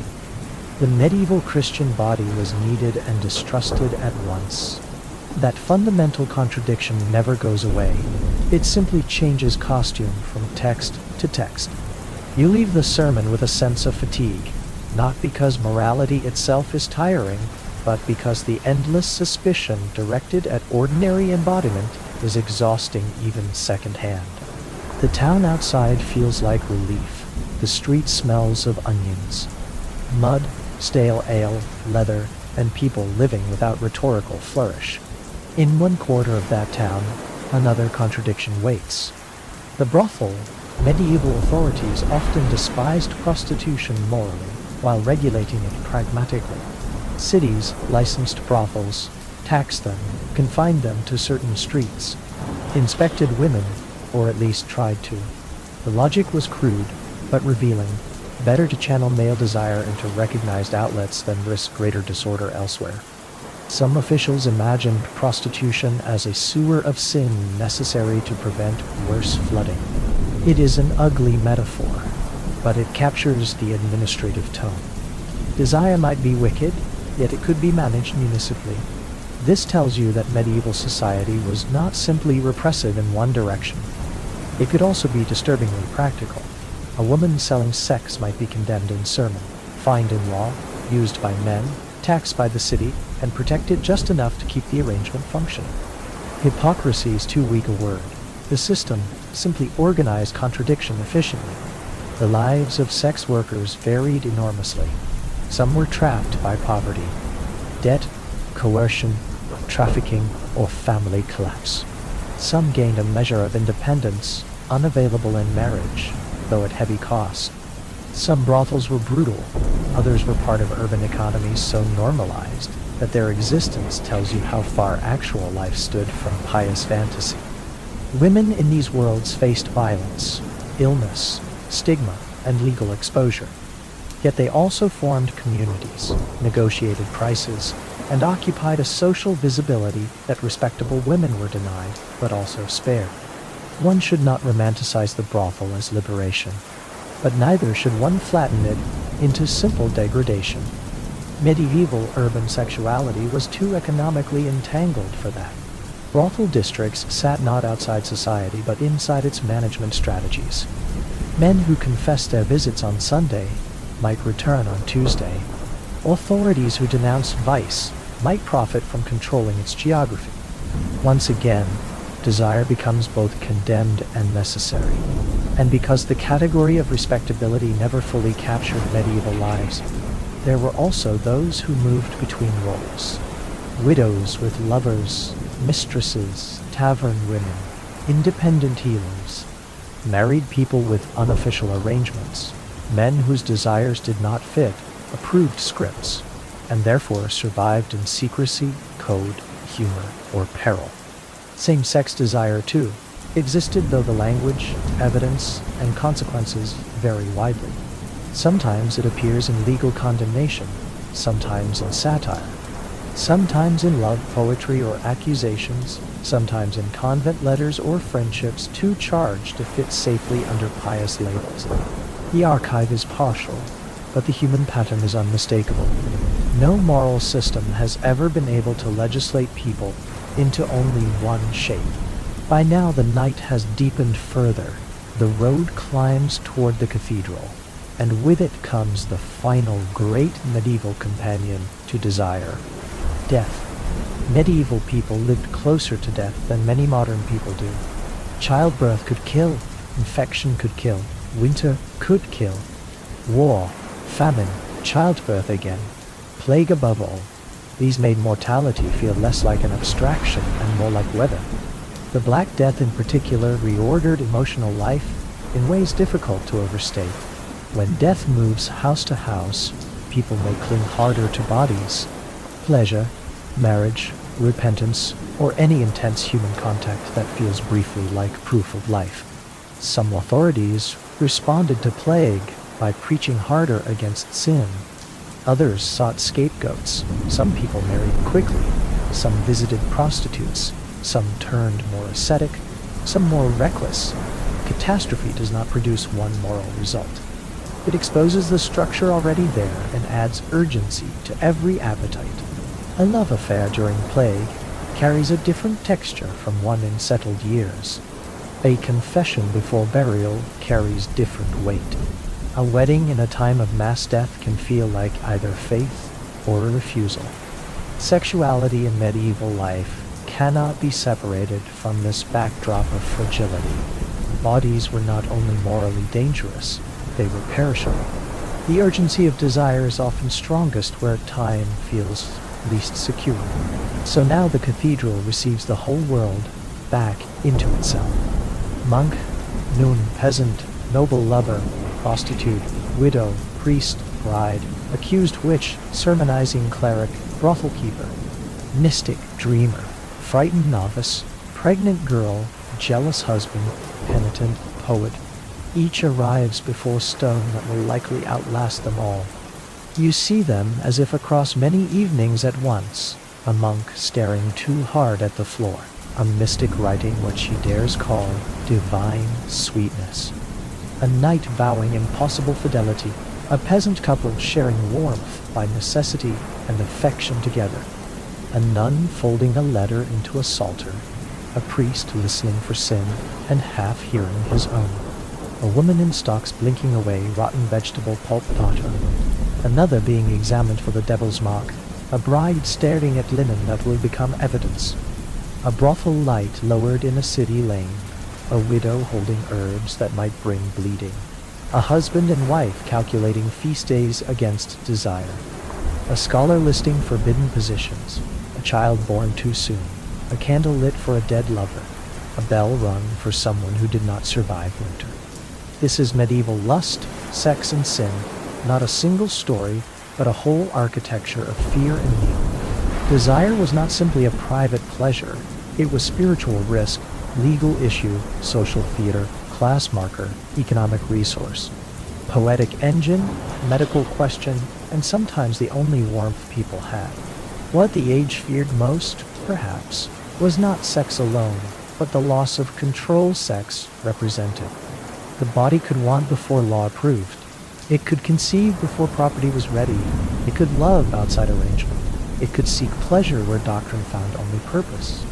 The medieval Christian body was needed and distrusted at once. That fundamental contradiction never goes away. It simply changes costume from text to text. You leave the sermon with a sense of fatigue, not because morality itself is tiring, but because the endless suspicion directed at ordinary embodiment is exhausting even secondhand. The town outside feels like relief. The street smells of onions, mud, stale ale, leather, and people living without rhetorical flourish. In one quarter of that town, another contradiction waits. The brothel, Medieval authorities often despised prostitution morally, while regulating it pragmatically. Cities licensed brothels, taxed them, confined them to certain streets, inspected women, or at least tried to. The logic was crude, but revealing. Better to channel male desire into recognized outlets than risk greater disorder elsewhere. Some officials imagined prostitution as a sewer of sin necessary to prevent worse flooding. It is an ugly metaphor, but it captures the administrative tone. Desire might be wicked, yet it could be managed municipally. This tells you that medieval society was not simply repressive in one direction. It could also be disturbingly practical. A woman selling sex might be condemned in sermon, fined in law, used by men, taxed by the city, and protected just enough to keep the arrangement functioning. Hypocrisy is too weak a word. The system simply organized contradiction efficiently. The lives of sex workers varied enormously. Some were trapped by poverty, debt, coercion, trafficking, or family collapse. Some gained a measure of independence, unavailable in marriage, though at heavy cost. Some brothels were brutal, others were part of urban economies so normalized that their existence tells you how far actual life stood from pious fantasy. Women in these worlds faced violence, illness, stigma, and legal exposure. Yet they also formed communities, negotiated prices, and occupied a social visibility that respectable women were denied, but also spared. One should not romanticize the brothel as liberation, but neither should one flatten it into simple degradation. Medieval urban sexuality was too economically entangled for that. Brothel districts sat not outside society but inside its management strategies. Men who confessed their visits on Sunday might return on Tuesday. Authorities who denounced vice might profit from controlling its geography. Once again, desire becomes both condemned and necessary. And because the category of respectability never fully captured medieval lives, there were also those who moved between roles. Widows with lovers, mistresses, tavern women, independent healers, married people with unofficial arrangements, men whose desires did not fit approved scripts, and therefore survived in secrecy, code, humor, or peril. Same-sex desire, too, existed, though the language, evidence, and consequences vary widely. Sometimes it appears in legal condemnation, sometimes in satire, sometimes in love poetry or accusations, sometimes in convent letters or friendships too charged to fit safely under pious labels. The archive is partial, but the human pattern is unmistakable. No moral system has ever been able to legislate people into only one shape. By now the night has deepened further. The road climbs toward the cathedral, and with it comes the final great medieval companion to desire, death. Medieval people lived closer to death than many modern people do. Childbirth could kill, infection could kill, winter could kill, war, famine, childbirth again, plague above all. These made mortality feel less like an abstraction and more like weather. The Black Death in particular reordered emotional life in ways difficult to overstate. When death moves house to house, people may cling harder to bodies. Pleasure, marriage, repentance, or any intense human contact that feels briefly like proof of life. Some authorities responded to plague by preaching harder against sin. Others sought scapegoats. Some people married quickly. Some visited prostitutes. Some turned more ascetic. Some more reckless. Catastrophe does not produce one moral result. It exposes the structure already there and adds urgency to every appetite. A love affair during plague carries a different texture from one in settled years. A confession before burial carries different weight. A wedding in a time of mass death can feel like either faith or a refusal. Sexuality in medieval life cannot be separated from this backdrop of fragility. Bodies were not only morally dangerous, they were perishable. The urgency of desire is often strongest where time feels least secure. So now the cathedral receives the whole world back into itself. Monk, Nun, peasant, noble lover, prostitute, widow, priest, bride, accused witch, sermonizing cleric, brothel keeper, mystic, dreamer, frightened novice, pregnant girl, jealous husband, penitent, poet. Each arrives before stone that will likely outlast them all. You see them as if across many evenings at once, a monk staring too hard at the floor, a mystic writing what she dares call divine sweetness, a knight vowing impossible fidelity, a peasant couple sharing warmth by necessity and affection together, a nun folding a letter into a psalter, a priest listening for sin and half hearing his own, a woman in stocks blinking away rotten vegetable pulp daughter, another being examined for the devil's mark, a bride staring at linen that will become evidence, a brothel light lowered in a city lane, a widow holding herbs that might bring bleeding, a husband and wife calculating feast days against desire, a scholar listing forbidden positions, a child born too soon, a candle lit for a dead lover, a bell rung for someone who did not survive winter. This is medieval lust, sex, and sin, not a single story, but a whole architecture of fear and need. Desire was not simply a private pleasure, it was spiritual risk, legal issue, social theater, class marker, economic resource, poetic engine, medical question, and sometimes the only warmth people had. What the age feared most, perhaps, was not sex alone, but the loss of control sex represented. The body could want before law approved. It could conceive before property was ready. It could love outside arrangement. It could seek pleasure where doctrine found only purpose.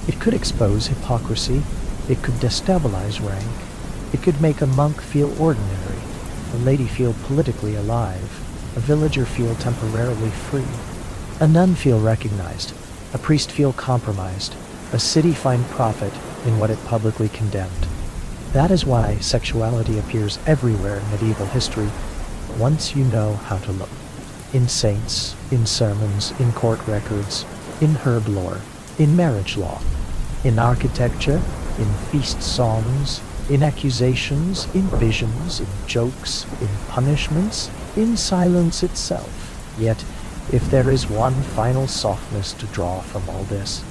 It could expose hypocrisy. It could destabilize rank. It could make a monk feel ordinary, a lady feel politically alive, a villager feel temporarily free, a nun feel recognized, a priest feel compromised, a city find profit in what it publicly condemned. That is why sexuality appears everywhere in medieval history, once you know how to look. In saints, in sermons, in court records, in herb lore, in marriage law, in architecture, in feast songs, in accusations, in visions, in jokes, in punishments, in silence itself. Yet, if there is one final softness to draw from all this,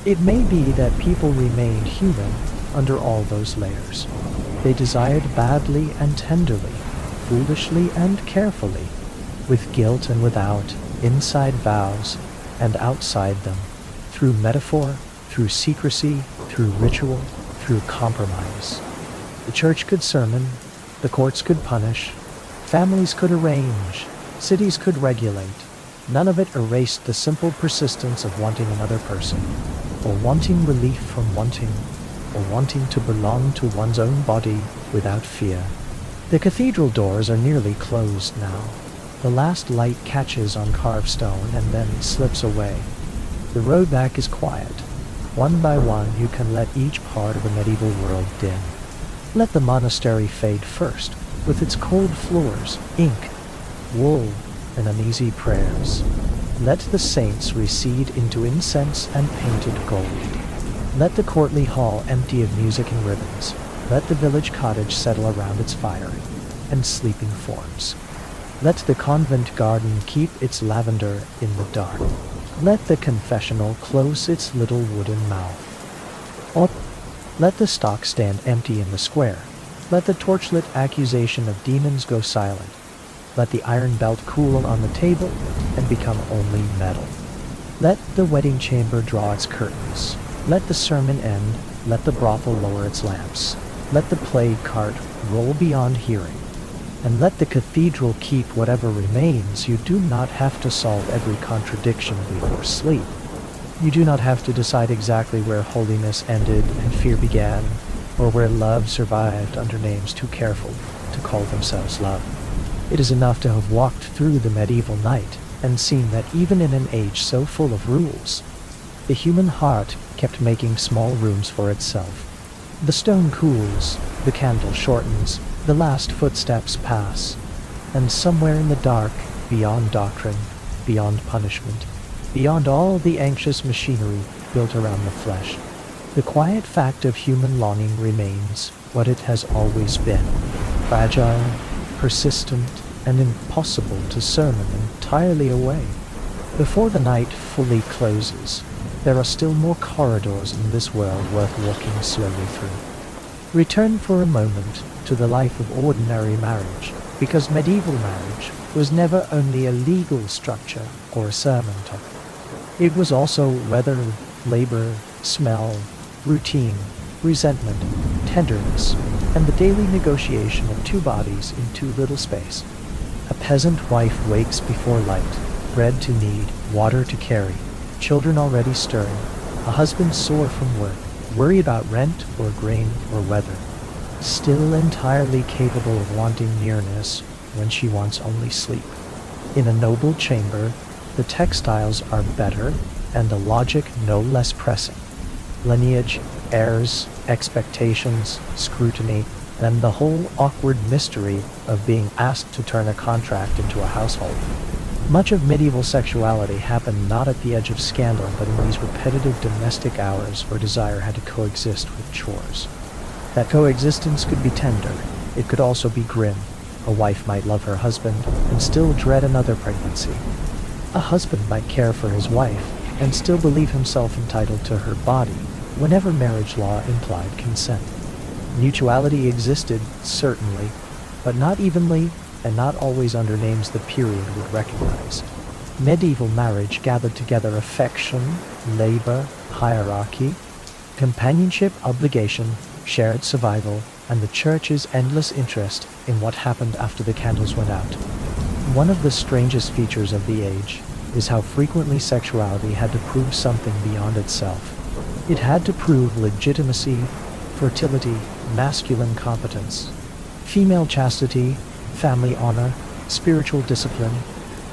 it may be that people remained human under all those layers. They desired badly and tenderly, foolishly and carefully, with guilt and without, inside vows and outside them, through metaphor, through secrecy, through ritual, through compromise. The church could sermon, the courts could punish, families could arrange, cities could regulate. None of it erased the simple persistence of wanting another person, or wanting relief from wanting, or wanting to belong to one's own body without fear. The cathedral doors are nearly closed now. The last light catches on carved stone and then slips away. The road back is quiet. One by one you can let each part of the medieval world dim. Let the monastery fade first, with its cold floors, ink, wool, and uneasy prayers. Let the saints recede into incense and painted gold. Let the courtly hall empty of music and ribbons. Let the village cottage settle around its fire and sleeping forms. Let the convent garden keep its lavender in the dark. Let the confessional close its little wooden mouth. Or let the stock stand empty in the square. Let the torchlit accusation of demons go silent. Let the iron belt cool on the table and become only metal. Let the wedding chamber draw its curtains. Let the sermon end. Let the brothel lower its lamps. Let the plague cart roll beyond hearing. And let the cathedral keep whatever remains. You do not have to solve every contradiction before sleep. You do not have to decide exactly where holiness ended and fear began, or where love survived under names too careful to call themselves love. It is enough to have walked through the medieval night and seen that even in an age so full of rules, the human heart kept making small rooms for itself. The stone cools, the candle shortens, the last footsteps pass, and somewhere in the dark, beyond doctrine, beyond punishment, beyond all the anxious machinery built around the flesh, the quiet fact of human longing remains, what it has always been: fragile, persistent, and impossible to sermon entirely away. Before the night fully closes, there are still more corridors in this world worth walking slowly through. Return for a moment to the life of ordinary marriage, because medieval marriage was never only a legal structure or a sermon topic. It was also weather, labor, smell, routine, resentment, tenderness, and the daily negotiation of two bodies in too little space. A peasant wife wakes before light, bread to knead, water to carry, children already stirring, a husband sore from work, worried about rent or grain or weather, still entirely capable of wanting nearness when she wants only sleep. In a noble chamber, the textiles are better and the logic no less pressing. Lineage, heirs, expectations, scrutiny, and the whole awkward mystery of being asked to turn a contract into a household. Much of medieval sexuality happened not at the edge of scandal, but in these repetitive domestic hours where desire had to coexist with chores. That coexistence could be tender. It could also be grim. A wife might love her husband and still dread another pregnancy. A husband might care for his wife and still believe himself entitled to her body whenever marriage law implied consent. Mutuality existed, certainly, but not evenly and not always under names the period would recognize. Medieval marriage gathered together affection, labor, hierarchy, companionship, obligation, shared survival, and the church's endless interest in what happened after the candles went out. One of the strangest features of the age is how frequently sexuality had to prove something beyond itself. It had to prove legitimacy, fertility, masculine competence, female chastity, family honor, spiritual discipline,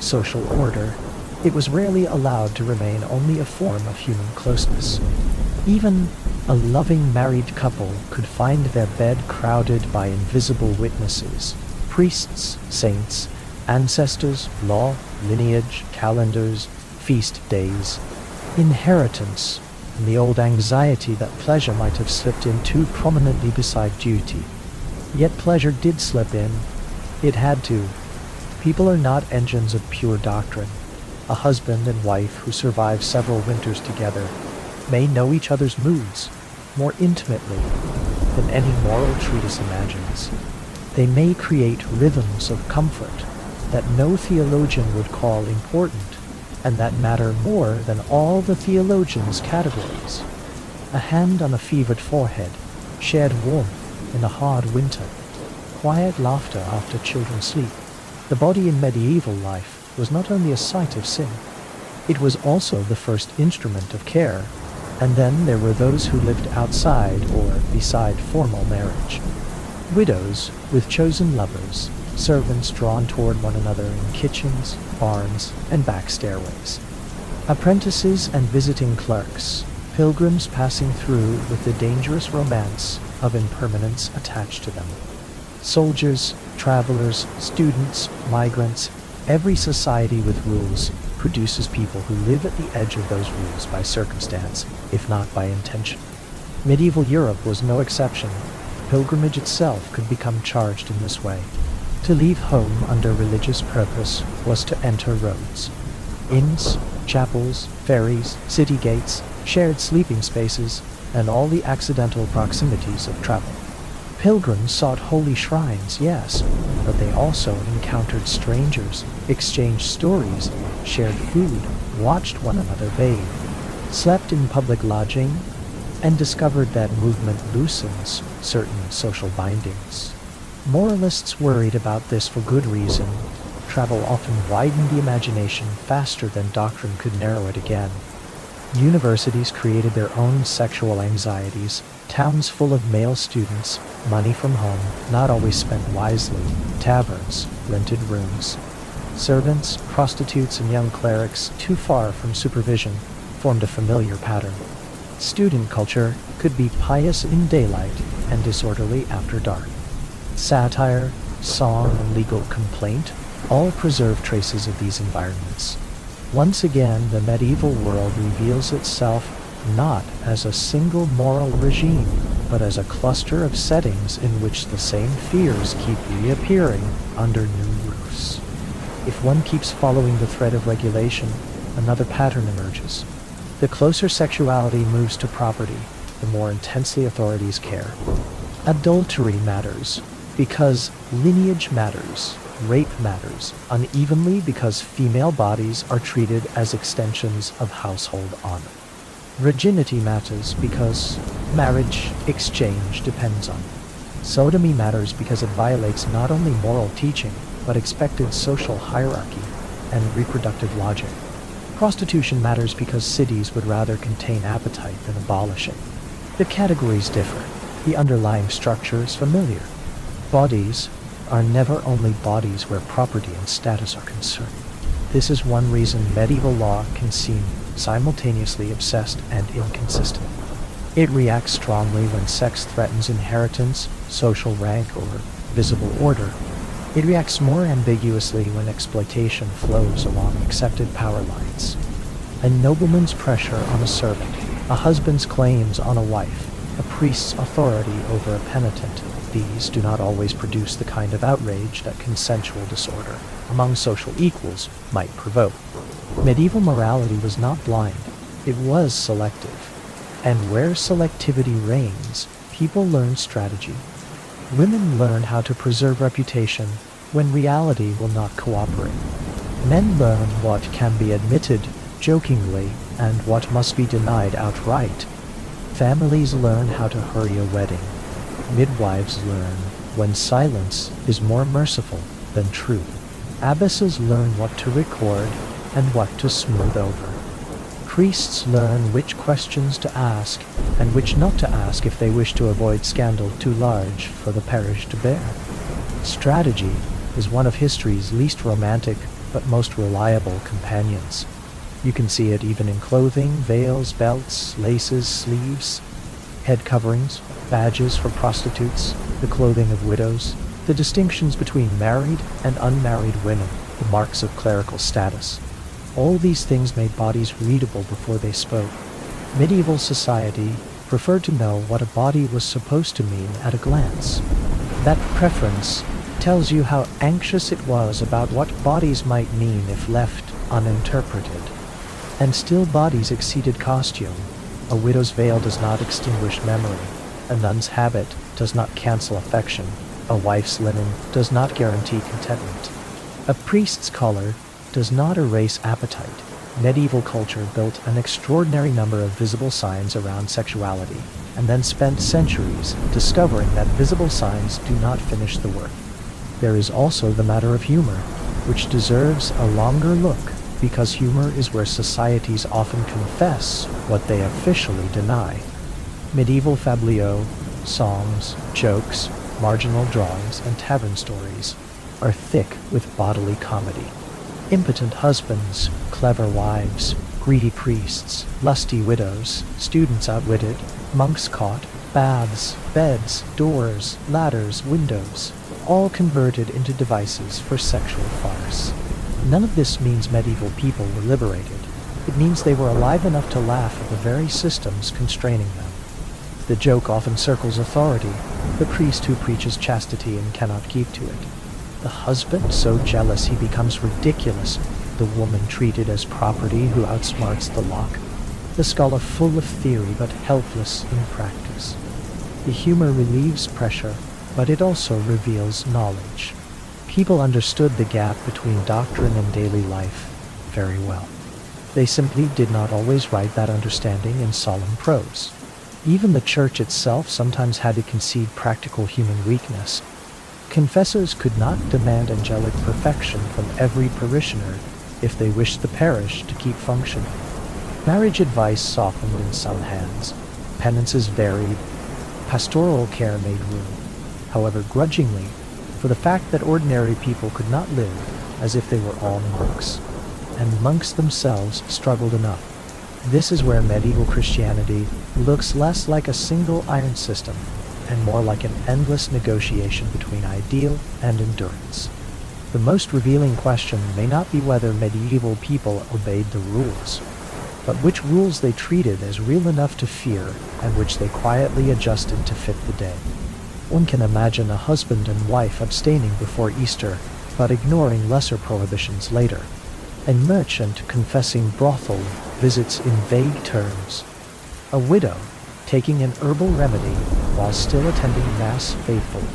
social order. It was rarely allowed to remain only a form of human closeness. Even a loving married couple could find their bed crowded by invisible witnesses, priests, saints, ancestors, law, lineage, calendars, feast days, inheritance, and the old anxiety that pleasure might have slipped in too prominently beside duty. Yet pleasure did slip in. It had to. People are not engines of pure doctrine. A husband and wife who survive several winters together may know each other's moods more intimately than any moral treatise imagines. They may create rhythms of comfort that no theologian would call important, and that matter more than all the theologians' categories. A hand on a fevered forehead, shared warmth in a hard winter, quiet laughter after children sleep. The body in medieval life was not only a site of sin, it was also the first instrument of care. And then there were those who lived outside or beside formal marriage. Widows with chosen lovers, servants drawn toward one another in kitchens, barns, and back stairways. Apprentices and visiting clerks, pilgrims passing through with the dangerous romance of impermanence attached to them. Soldiers, travelers, students, migrants, every society with rules produces people who live at the edge of those rules by circumstance, if not by intention. Medieval Europe was no exception. Pilgrimage itself could become charged in this way. To leave home under religious purpose was to enter roads. Inns, chapels, ferries, city gates, shared sleeping spaces, and all the accidental proximities of travel. Pilgrims sought holy shrines, yes, but they also encountered strangers, exchanged stories, shared food, watched one another bathe, slept in public lodging, and discovered that movement loosens certain social bindings. Moralists worried about this for good reason. Travel often widened the imagination faster than doctrine could narrow it again. Universities created their own sexual anxieties, towns full of male students, money from home, not always spent wisely, taverns, rented rooms. Servants, prostitutes, and young clerics, too far from supervision, formed a familiar pattern. Student culture could be pious in daylight and disorderly after dark. Satire, song, and legal complaint all preserve traces of these environments. Once again, the medieval world reveals itself not as a single moral regime, but as a cluster of settings in which the same fears keep reappearing under new roofs. If one keeps following the thread of regulation, another pattern emerges. The closer sexuality moves to property, the more intensely authorities care. Adultery matters because lineage matters. Rape matters unevenly because female bodies are treated as extensions of household honor. Virginity matters because marriage exchange depends on it. Sodomy matters because it violates not only moral teaching, but expected social hierarchy and reproductive logic. Prostitution matters because cities would rather contain appetite than abolish it. The categories differ. The underlying structure is familiar. Bodies are never only bodies where property and status are concerned. This is one reason medieval law can seem simultaneously obsessed and inconsistent. It reacts strongly when sex threatens inheritance, social rank, or visible order. It reacts more ambiguously when exploitation flows along accepted power lines. A nobleman's pressure on a servant, a husband's claims on a wife, a priest's authority over a penitent. These do not always produce the kind of outrage that consensual disorder among social equals might provoke. Medieval morality was not blind, it was selective. And where selectivity reigns, people learn strategy. Women learn how to preserve reputation when reality will not cooperate. Men learn what can be admitted jokingly and what must be denied outright. Families learn how to hurry a wedding. Midwives learn when silence is more merciful than truth. Abbesses learn what to record and what to smooth over. Priests learn which questions to ask and which not to ask if they wish to avoid scandal too large for the parish to bear. Strategy is one of history's least romantic but most reliable companions. You can see it even in clothing, veils, belts, laces, sleeves, head coverings, badges for prostitutes, the clothing of widows, the distinctions between married and unmarried women, the marks of clerical status. All these things made bodies readable before they spoke. Medieval society preferred to know what a body was supposed to mean at a glance. That preference tells you how anxious it was about what bodies might mean if left uninterpreted. And still bodies exceeded costume. A widow's veil does not extinguish memory. A nun's habit does not cancel affection. A wife's linen does not guarantee contentment. A priest's collar does not erase appetite. Medieval culture built an extraordinary number of visible signs around sexuality, and then spent centuries discovering that visible signs do not finish the work. There is also the matter of humor, which deserves a longer look, because humor is where societies often confess what they officially deny. Medieval fabliaux, songs, jokes, marginal drawings, and tavern stories are thick with bodily comedy. Impotent husbands, clever wives, greedy priests, lusty widows, students outwitted, monks caught, baths, beds, doors, ladders, windows, all converted into devices for sexual farce. None of this means medieval people were liberated. It means they were alive enough to laugh at the very systems constraining them. The joke often circles authority, the priest who preaches chastity and cannot keep to it. The husband so jealous he becomes ridiculous, the woman treated as property who outsmarts the lock. The scholar full of theory but helpless in practice. The humor relieves pressure, but it also reveals knowledge. People understood the gap between doctrine and daily life very well. They simply did not always write that understanding in solemn prose. Even the church itself sometimes had to concede practical human weakness. Confessors could not demand angelic perfection from every parishioner if they wished the parish to keep functioning. Marriage advice softened in some hands. Penances varied. Pastoral care made room, however grudgingly, for the fact that ordinary people could not live as if they were all monks. And monks themselves struggled enough. This is where medieval Christianity looks less like a single iron system and more like an endless negotiation between ideal and endurance. The most revealing question may not be whether medieval people obeyed the rules, but which rules they treated as real enough to fear and which they quietly adjusted to fit the day. One can imagine a husband and wife abstaining before Easter, but ignoring lesser prohibitions later. A merchant confessing brothel visits in vague terms. A widow taking an herbal remedy while still attending Mass faithfully.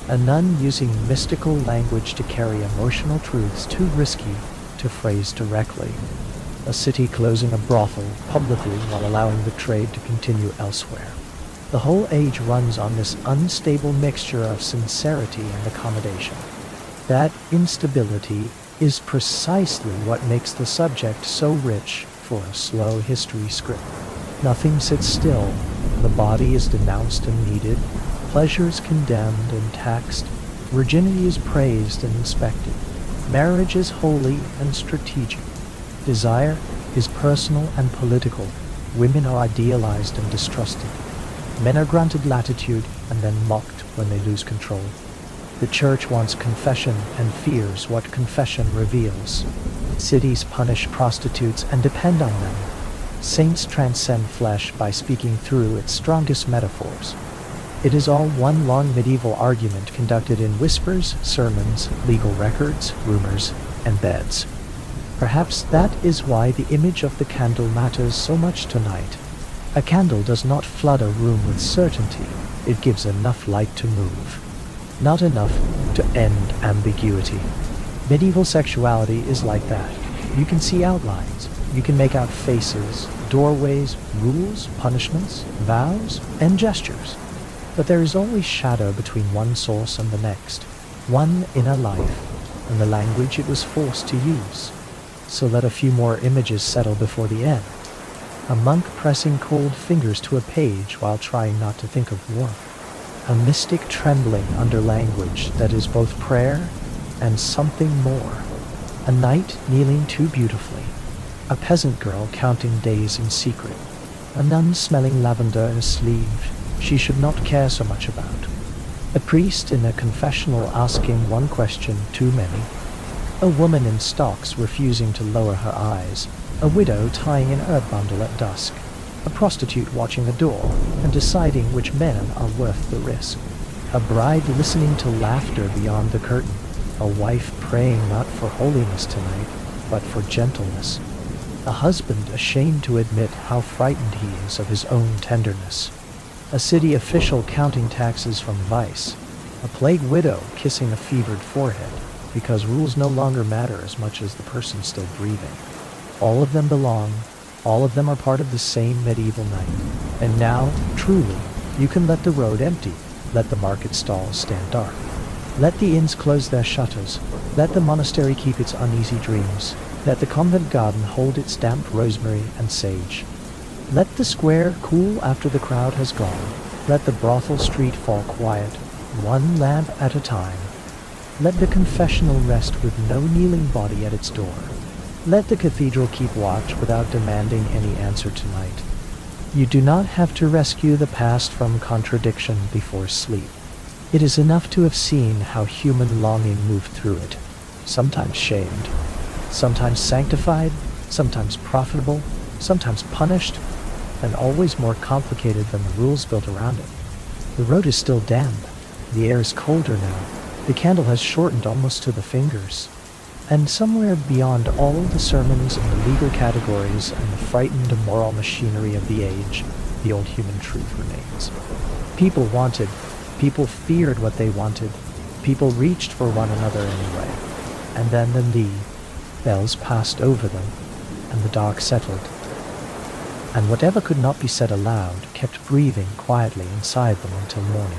A nun using mystical language to carry emotional truths too risky to phrase directly. A city closing a brothel publicly while allowing the trade to continue elsewhere. The whole age runs on this unstable mixture of sincerity and accommodation. That instability is precisely what makes the subject so rich for a slow history script. Nothing sits still. The body is denounced and needed. Pleasure is condemned and taxed. Virginity is praised and inspected. Marriage is holy and strategic. Desire is personal and political. Women are idealized and distrusted. Men are granted latitude and then mocked when they lose control. The church wants confession and fears what confession reveals. Cities punish prostitutes and depend on them. Saints transcend flesh by speaking through its strongest metaphors. It is all one long medieval argument conducted in whispers, sermons, legal records, rumors, and beds. Perhaps that is why the image of the candle matters so much tonight. A candle does not flood a room with certainty. It gives enough light to move. Not enough to end ambiguity. Medieval sexuality is like that. You can see outlines. You can make out faces, doorways, rules, punishments, vows, and gestures. But there is always shadow between one source and the next, one inner life, and the language it was forced to use. So let a few more images settle before the end. A monk pressing cold fingers to a page while trying not to think of warmth. A mystic trembling under language that is both prayer and something more. A knight kneeling too beautifully. A peasant girl counting days in secret. A nun smelling lavender in a sleeve she should not care so much about. A priest in a confessional asking one question too many. A woman in stocks refusing to lower her eyes. A widow tying an herb bundle at dusk. A prostitute watching a door and deciding which men are worth the risk. A bride listening to laughter beyond the curtain. A wife praying not for holiness tonight, but for gentleness. A husband ashamed to admit how frightened he is of his own tenderness. A city official counting taxes from vice. A plague widow kissing a fevered forehead, because rules no longer matter as much as the person still breathing. All of them belong. All of them are part of the same medieval night. And now, truly, you can let the road empty. Let the market stalls stand dark. Let the inns close their shutters. Let the monastery keep its uneasy dreams. Let the convent garden hold its damp rosemary and sage. Let the square cool after the crowd has gone. Let the brothel street fall quiet, one lamp at a time. Let the confessional rest with no kneeling body at its door. Let the cathedral keep watch without demanding any answer tonight. You do not have to rescue the past from contradiction before sleep. It is enough to have seen how human longing moved through it, sometimes shamed, sometimes sanctified, sometimes profitable, sometimes punished, and always more complicated than the rules built around it. The road is still damp. The air is colder now. The candle has shortened almost to the fingers. And somewhere beyond all the sermons and the legal categories and the frightened moral machinery of the age, the old human truth remains. People wanted. People feared what they wanted. People reached for one another anyway. And then the bells passed over them, and the dark settled. And whatever could not be said aloud kept breathing quietly inside them until morning.